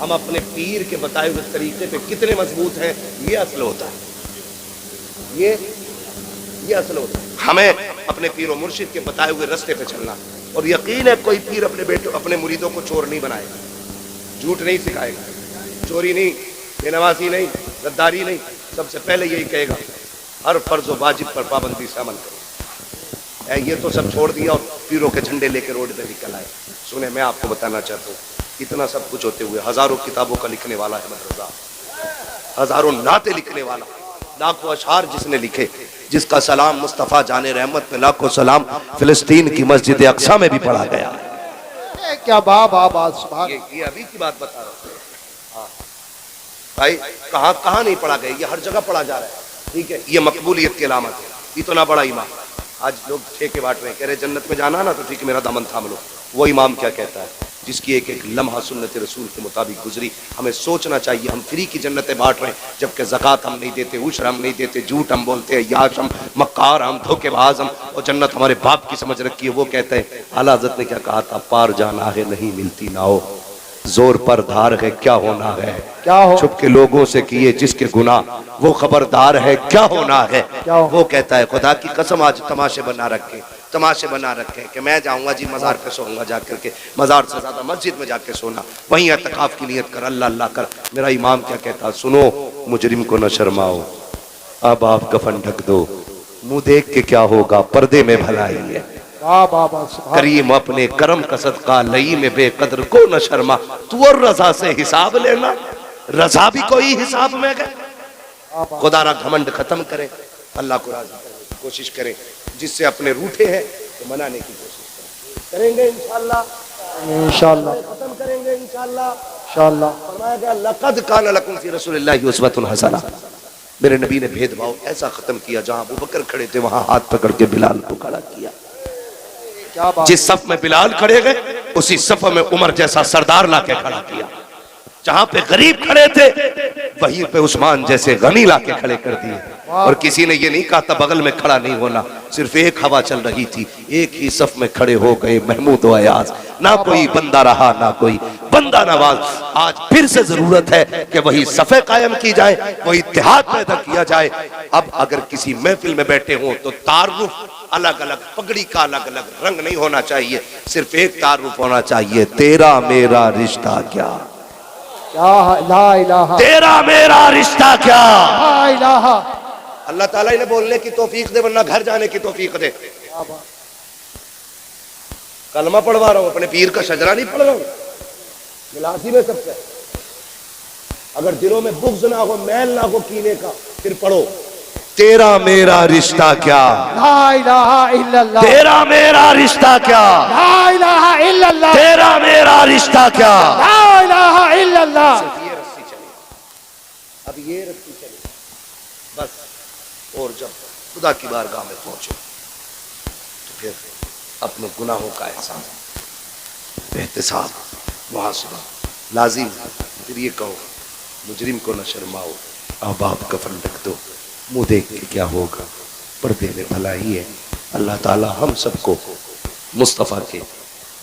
ہم اپنے پیر کے بتائے ہوئے طریقے پہ کتنے مضبوط ہیں، یہ اصل ہوتا ہے، یہ اصل ہوتا ہے۔ ہمیں اپنے پیر و مرشد کے بتائے ہوئے راستے پہ چلنا، اور یقین ہے کوئی پیر اپنے بیٹوں اپنے مریدوں کو چور نہیں بنائے گا، جھوٹ نہیں سکھائے گا، چوری نہیں، بے نمازی نہیں، غداری نہیں، سب سے پہلے یہی کہے گا ہر فرض و واجب پر پابندی سے عمل کرو۔ یہ تو سب چھوڑ دیا اور پیروں کے جھنڈے لے کے روڈ پہ نکل آئے۔ سنیں، میں آپ کو بتانا چاہتا ہوں، اتنا سب کچھ ہوتے ہوئے ہزاروں کتابوں کا لکھنے والا احمد رضا، ہزاروں نعتیں لکھنے والا، لاکھوں اشعار جس نے لکھے، جس کا سلام مصطفیٰ جان رحمت پہ لاکھوں سلام فلسطین کی مسجد اقصی میں بھی پڑھا گیا۔ کیا بات سبحان یہ ابھی کی بات بتا رہا ہوں۔ ہاں بھائی، کہاں نہیں پڑھا گیا، یہ ہر جگہ پڑھا جا رہا ہے، ٹھیک ہے۔ یہ مقبولیت کی علامت ہے، اتنا بڑا امام۔ آج لوگ ٹھیکے بانٹ رہے ہیں، کہہ رہے جنت میں جانا نا تو ٹھیک ہے میرا دامن تھام لو۔ وہ امام کیا کہتا ہے، جس کی ایک ایک لمحہ سنت رسول کے مطابق گزری۔ ہمیں سوچنا چاہیے، ہم فری کی جنتیں بانٹ رہے ہیں، جبکہ زکوٰۃ ہم نہیں دیتے، عشر ہم نہیں دیتے، جھوٹ ہم بولتے ہیں، یاش ہم، مکار ہم، دھوکے باز ہم، اور جنت ہمارے باپ کی سمجھ رکھی ہے۔ وہ کہتے ہیں، اعلیٰ حضرت نے کیا کہا تھا، پار جانا ہے نہیں ملتی ناؤ، زور پر دھار ہے کیا ہونا ہے، کیا ہو چھپ کے لوگوں سے کیے جس کے گناہ وہ خبردار ہے کیا ہونا ہے۔ کیا ہو وہ کہتا ہے خدا کی قسم آج تماشے بنا رکھے کہ میں جاؤں گا جی مزار پہ سوؤں گا جا کر کے، مزار سے زیادہ مسجد میں جا کے سونا، وہیں اعتکاف کی نیت کر، اللہ اللہ کر۔ میرا امام کیا کہتا، سنو مجرم کو نہ شرماؤ، اب آپ کفن ڈھک دو، منہ دیکھ کے کیا ہوگا، پردے میں بھلائی ہے۔ سبحان کریم اپنے کرم کا صدقہ لئی میں بے قدر کو نہ شرما، تو اور رضا سے حساب لینا، رضا بھی کوئی حساب میں گئے۔ خدا را گھمنڈ ختم کریں، اللہ کو راضی کرنے کی کوشش کریں، جس سے اپنے روٹھے ہیں تو منانے کی کوشش کریں گے انشاءاللہ، انشاءاللہ ختم کریں گے انشاءاللہ۔ انشاءاللہ فرمایا گیا لقد کان لکم فی رسول اللہ اسوۃ حسنہ، میرے نبی نے بھید بھاؤ ایسا ختم کیا، جہاں ابو بکر کھڑے تھے وہاں ہاتھ پکڑ کے بلال کو کھڑا کیا۔ کیا بات جس صف میں بلال کھڑے گئے اسی صف میں عمر جیسا سردار لا کے کھڑا کیا، جہاں پہ غریب کھڑے تھے وہیں پہ عثمان جیسے غنی لا کے کھڑے کر دیے۔ اور کسی نے یہ نہیں کہا تھا بغل میں کھڑا نہیں ہونا، صرف ایک ہوا چل رہی تھی، ایک ہی صف میں کھڑے ہو گئے محمود و ایاز، نہ کوئی بندہ رہا نہ کوئی بندہ نواز۔ آج پھر سے ضرورت ہے کہ وہی صفیں قائم کی جائے، وہی اتحاد پیدا کیا جائے۔ اب اگر کسی محفل میں بیٹھے ہوں تو تعارف الگ الگ، پگڑی کا الگ الگ رنگ نہیں ہونا چاہیے، صرف ایک تعارف ہونا چاہیے، تیرا میرا رشتہ کیا، لا الہ تیرا میرا رشتہ کیا۔ لا الہ اللہ تعالیٰ انہیں بولنے کی توفیق دے، ورنہ گھر جانے کی توفیق دے۔ کلمہ پڑھوا رہا ہوں، اپنے پیر کا شجرہ نہیں پڑھ رہا ہوں، ملاسی میں سب سے۔ اگر دلوں میں بغض نہ ہو، میل نہ ہو کینے کا، پھر پڑھو تیرا میرا رشتہ کیا، لا الہ الا اللہ تیرا میرا رشتہ کیا، لا الہ الا اللہ تیرا میرا رشتہ کیا۔ لا الہ الا اللہ۔ صرف یہ رسی چلی، اب یہ رسی چلی بس۔ اور جب خدا کی بارگاہ میں پہنچو تو پھر اپنے گناہوں کا احساس، احتساب، وہاں صبح لازم۔ پھر یہ کہو مجرم کو نہ شرماؤ، اب آپ کفن رکھ دو، منہ دیکھ کے کیا ہوگا، پردے میں بھلائی ہے۔ اللہ تعالی ہم سب کو مصطفیٰ کے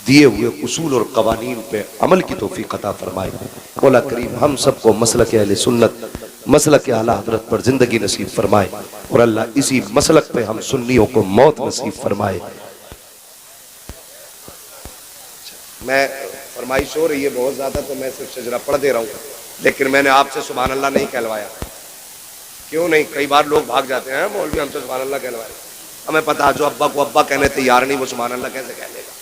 دیے ہوئے اصول اور قوانین پہ عمل کی توفیق عطا فرمائے۔ مولا کریم ہم سب کو مسلک اہل سنت، مسلک اعلیٰ حضرت پر زندگی نصیب فرمائے، اور اللہ اسی مسلک پہ ہم سنیوں کو موت نصیب فرمائے۔ میں فرمائش ہو رہی ہے بہت زیادہ تو میں صرف شجرہ پڑھ دے رہا ہوں، لیکن میں نے آپ سے سبحان اللہ نہیں کہلوایا۔ کیوں نہیں؟ کئی بار لوگ بھاگ جاتے ہیں، مولوی ہم سے سبحان اللہ کہلوائے، ہمیں پتا جو ابا کو ابا کہنے تیار نہیں وہ سبحان اللہ کیسے کہہ لے گا؟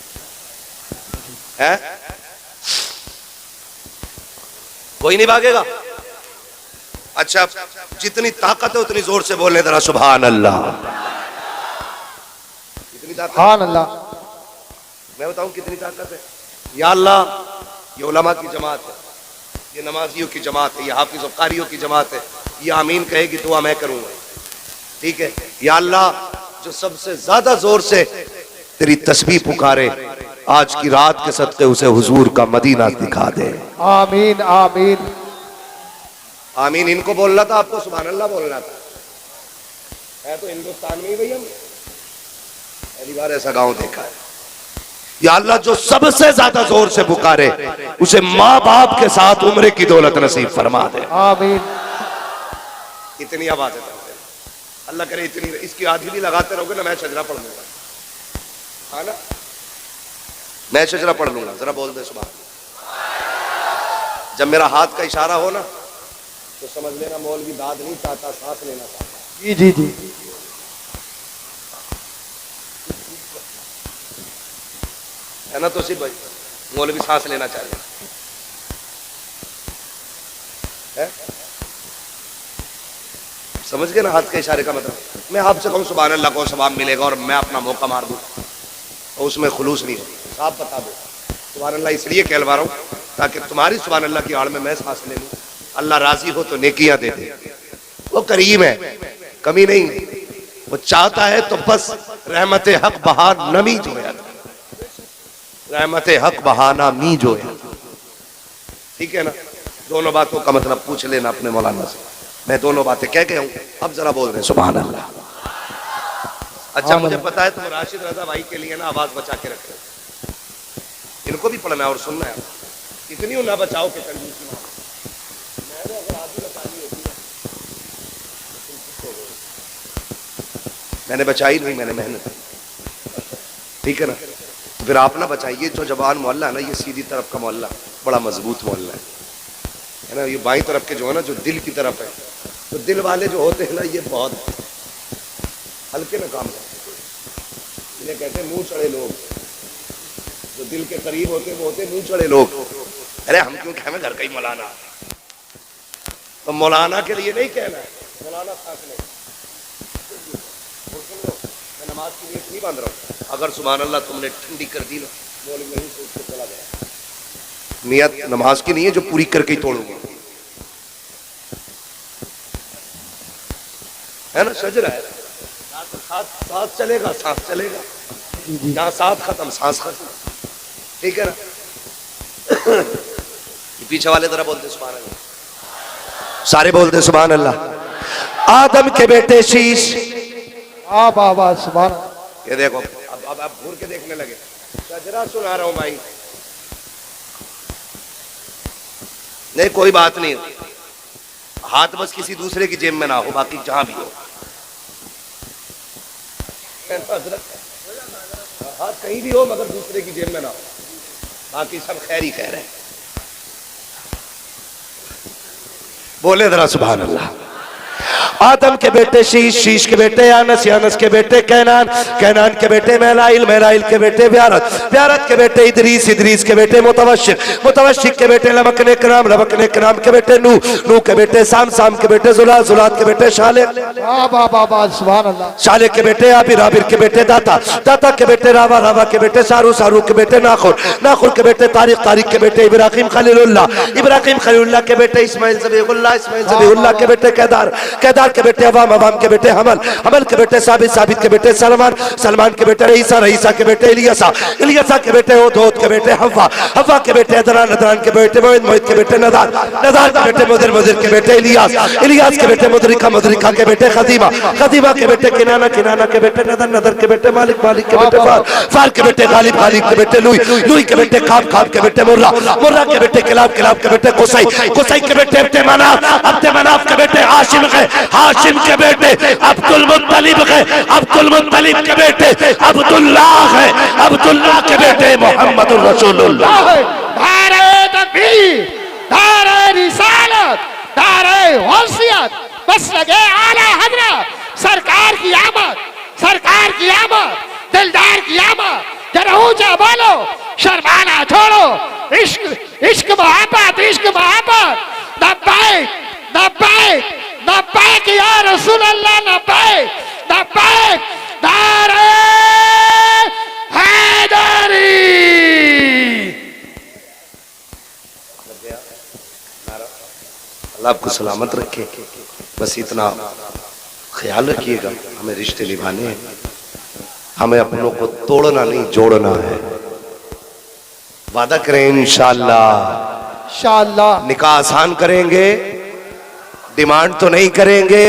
کوئی نہیں بھاگے گا؟ اچھا جتنی طاقت ہے اتنی زور سے بولنے ذرا سبحان اللہ۔ کتنی طاقت؟ سبحان اللہ۔ میں بتاؤں کتنی طاقت ہے؟ یا اللہ یہ علماء کی جماعت ہے، یہ نمازیوں کی جماعت ہے، یہ حافظ و قاریوں کی جماعت ہے، یہ آمین کہے گی دعا میں کروں گا، ٹھیک ہے؟ یا اللہ جو سب سے زیادہ زور سے تیری تسبیح پکارے آج کی رات کے صدقے اسے حضور کا مدینہ دکھا دے۔ آمین آمین آمین ان کو بولنا تھا، آپ کو سبحان اللہ بولنا تھا۔ ہے تو ہندوستان میں ہی بھئی، ہم پہلی بار ایسا گاؤں دیکھا ہے۔ یا اللہ جو سب سے زیادہ زور سے پکارے اسے ماں باپ کے ساتھ عمرے کی دولت نصیب فرما دے. آمین. اتنی آوازیں کرتے ہیں. اللہ کرے اتنی اس کی آدھی بھی لگاتے رہو گے نا میں شجرہ پڑھ لوں گا. ہاں نا میں شجرہ پڑھ لوں گا. ذرا بول دے سبحان اللہ. جب میرا ہاتھ کا اشارہ ہو نا تو سمجھ لینا مولوی داد نہیں چاہتا سانس لینا چاہتا. جی جی جی. ہے نا تو صرف بھائی مولوی سانس لینا چاہیے. سمجھ گئے نا ہاتھ کے اشارے کا مطلب. میں آپ سے کہوں سبحان اللہ کو ثواب ملے گا اور میں اپنا موقع مار دوں تو اس میں خلوص نہیں ہو. آپ بتا دو سبحان اللہ اس لیے کہلوا رہا ہوں تاکہ تمہاری سبحان اللہ کی آڑ میں سانس لے لوں. اللہ راضی ہو تو نیکیاں دے دے. وہ کریم ہے کمی نہیں. وہ چاہتا ہے تو بس رحمت حق بہا نمی جو ہے رحمت حق بہانا می جو ہے. ٹھیک ہے نا. دونوں باتوں کا مطلب پوچھ لینا اپنے مولانا سے. میں دونوں باتیں کہہ کے ہوں اب ذرا بول رہے ہیں سبحان اللہ. اچھا مجھے پتا ہے تم راشد رضا بھائی کے لیے نا آواز بچا کے رکھ رہے ہو. ان کو بھی پڑھنا ہے اور سننا ہے. اتنی نہ بچاؤ کہ کنجوسی نہ. میں نے اگر آدھی بچانی ہوتی ہے میں نے بچائی نہیں. میں نے محنت. ٹھیک ہے نا. پھر آپ نہ بچائیے. جو جوان محلہ ہے نا یہ سیدھی طرف کا محلہ بڑا مضبوط محلہ ہے نا. یہ بائیں طرف کے جو ہے نا جو دل کی طرف ہے تو دل والے جو ہوتے ہیں نا یہ بہت ہلکے میں کام کرتے ہیں. انہیں کہتے ہیں منہ چڑھے لوگ. جو دل کے قریب ہوتے ہیں وہ ہوتے ہیں منہ چڑھے لوگ. ارے ہم کیوں کہیں گھر کا ہی مولانا. تو مولانا کے لیے نہیں کہنا ہے مولانا سانس لے. میں نماز کی نیت نہیں باندھ رہا ہوں. اگر سبحان اللہ تم نے ٹھنڈی کر دی نا مولوی نہیں سوچ کے چلا گیا. نیت نماز کی نہیں ہے جو پوری کر کے ہی توڑوں گا. ہے نا شجرہ ہے. ساتھ چلے گا سانس چلے گا. جہاں ساتھ ختم سانس ختم. ٹھیک ہے نا. پیچھے والے ذرا بولتے سبحان اللہ. سارے بولتے سبحان اللہ. آدم کے بیٹے شیش. بابا سبحان اللہ. یہ دیکھو اب آپ گھور کے دیکھنے لگے. شجرہ سنا رہا ہوں بھائی. نہیں کوئی بات نہیں. ہاتھ بس کسی دوسرے کی جیب میں نہ ہو باقی جہاں بھی ہو. ہاتھ کہیں بھی ہو مگر دوسرے کی جیب میں نہ ہو باقی سب خیر ہی خیر ہے. بولے ذرا سبحان اللہ. آدم کے بیٹے شیش. شیش کے بیٹے یانس. یانس کے بیٹے کینان. کینان کے بیٹے میلائل. میلائل کے بیٹے بیارت. بیارت کے بیٹے ادریس. ادریس کے بیٹے متوشق. متوشق کے بیٹے لبکن اکرام. لبکن اکرام کے بیٹے نوح. نوح کے بیٹے سام. سام کے بیٹے زلات. زلات کے بیٹے شالق. بابا سبحان اللہ. شالق کے بیٹے عابر. عابر کے بیٹے داتا. داتا کے بیٹے راوا. راوا کے بیٹے سارو. سارو کے بیٹے ناخور. ناخور کے بیٹے طارق. طارق کے بیٹے ابراہیم خلیل اللہ. ابراہیم خلیل اللہ کے بیٹے اسماعیل ذبیح اللہ. اسماعیل ذبیح اللہ کے بیٹے کیدار. کیدار کے بیٹے عوام. عوام کے بیٹے حمل. حمل کے بیٹے ثابت. ثابت کے بیٹے سلمان. سلمان کے بیٹے رئیسہ. رئیسہ کے بیٹے الیسا. الیسا کے بیٹے ہود. ہود کے بیٹے حوا. حوا کے بیٹے ادران. ادران کے بیٹے موعد. موعد کے بیٹے ندار. ندار کے بیٹے مدر. مدر کے بیٹے الیاس. الیاس کے بیٹے مدرکہ. مدرکہ کے بیٹے خدیمہ. خدیمہ کے بیٹے کنانہ. کنانہ کے بیٹے ندر. ندر کے بیٹے مالک. مالک کے بیٹے فار. فار کے بیٹے غالب. غالب کے بیٹے لوئی. لوئی کے بیٹے کھاب. کھاب کے بیٹے مرہ. مرہ کے بیٹے کلاب. کلاب کے بیٹے قصی. قصی کے بیٹے عبد مناف. عبد مناف کے بیٹے ہاشم ہے. ہاشم کے بیٹے عبد المطلب ہے. عبد المطلب کے بیٹے عبداللہ ہے. عبداللہ کے بیٹے محمد الرسول اللہ. نعرہ تکبیر. نعرہ رسالت. نعرہ غوثیت. مسلک اعلیٰ حضرت سرکار کی آمد. سرکار کی آمد. دلدار کی آمد. ذرا اونچا بولو. شرمانا چھوڑو. عشق عشق محبت. عشق محبت. لبیک لبیک لبیک یا رسول اللہ. لبیک لبیک. نعرہ حیدری. اللہ آپ کو سلامت رکھے. بس اتنا خیال رکھیے گا ہمیں رشتے نبھانے ہیں. ہمیں اپنوں کو توڑنا نہیں جوڑنا ہے. وعدہ کریں انشاءاللہ. انشاءاللہ. نکاح آسان کریں گے. ڈیمانڈ تو نہیں کریں گے.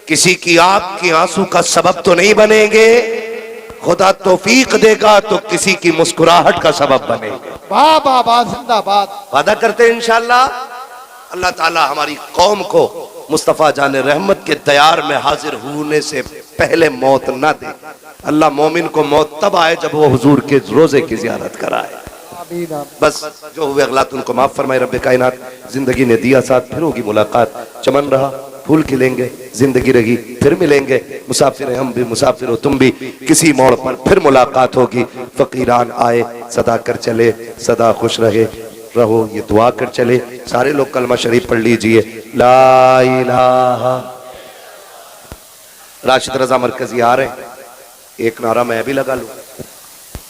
کسی کی آنکھ کی آنسو کا سبب تو نہیں بنیں گے. خدا توفیق دے گا تو کسی کی مسکراہٹ کا سبب بنے گا. واہ واہ واہ زندہ باد. وعدہ کرتے ہیں انشاءاللہ اللہ تعالی ہماری قوم کو مصطفیٰ جان رحمت کے دیار میں حاضر ہونے سے پہلے موت نہ دے. اللہ مومن کو موت تب آئے جب وہ حضور کے روزے کی زیارت کرائے. آمین آمین. بس جو ہوئے اغلاط ان کو معاف فرمائے رب کائنات. زندگی نے دیا ساتھ پھر ہوگی ملاقات. چمن رہا پھول کھلیں گے زندگی رہی پھر ملیں گے. مسافر ہیں ہم بھی مسافر ہو تم بھی کسی موڑ پر پھر ملاقات ہوگی. فقیران آئے صدا کر چلے سدا خوش رہے رہو یہ دعا کر چلے. سارے لوگ کلمہ شریف پڑھ لیجئے لا الہ. راشد رضا مرکزی آ رہے ہیں ایک نعرہ میں بھی لگا لوں.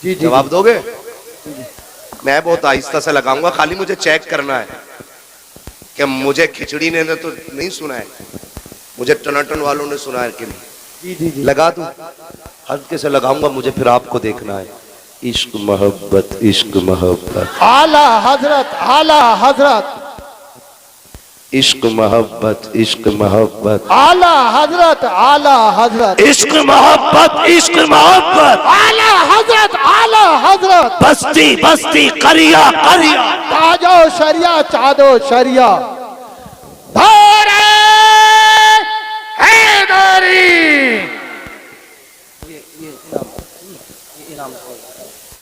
جی جی جواب دو گے؟ میں بہت آہستہ سے لگاؤں گا خالی مجھے چیک کرنا ہے کہ مجھے کھچڑی نے تو نہیں سنا ہے مجھے ٹناٹن والوں نے سنا ہے کہ نہیں. جی جی جی. لگا دوں ہلکے سے لگاؤں گا مجھے پھر آپ کو دیکھنا ہے. عشق محبت عشق محبت اعلی حضرت اعلی حضرت عشق محبت عشق محبت اعلی حضرت اعلی حضرت عشق محبت عشق محبت اعلی حضرت اعلی حضرت بستی بستی قریہ قریہ تاجو شریعہ چادو شریعہ.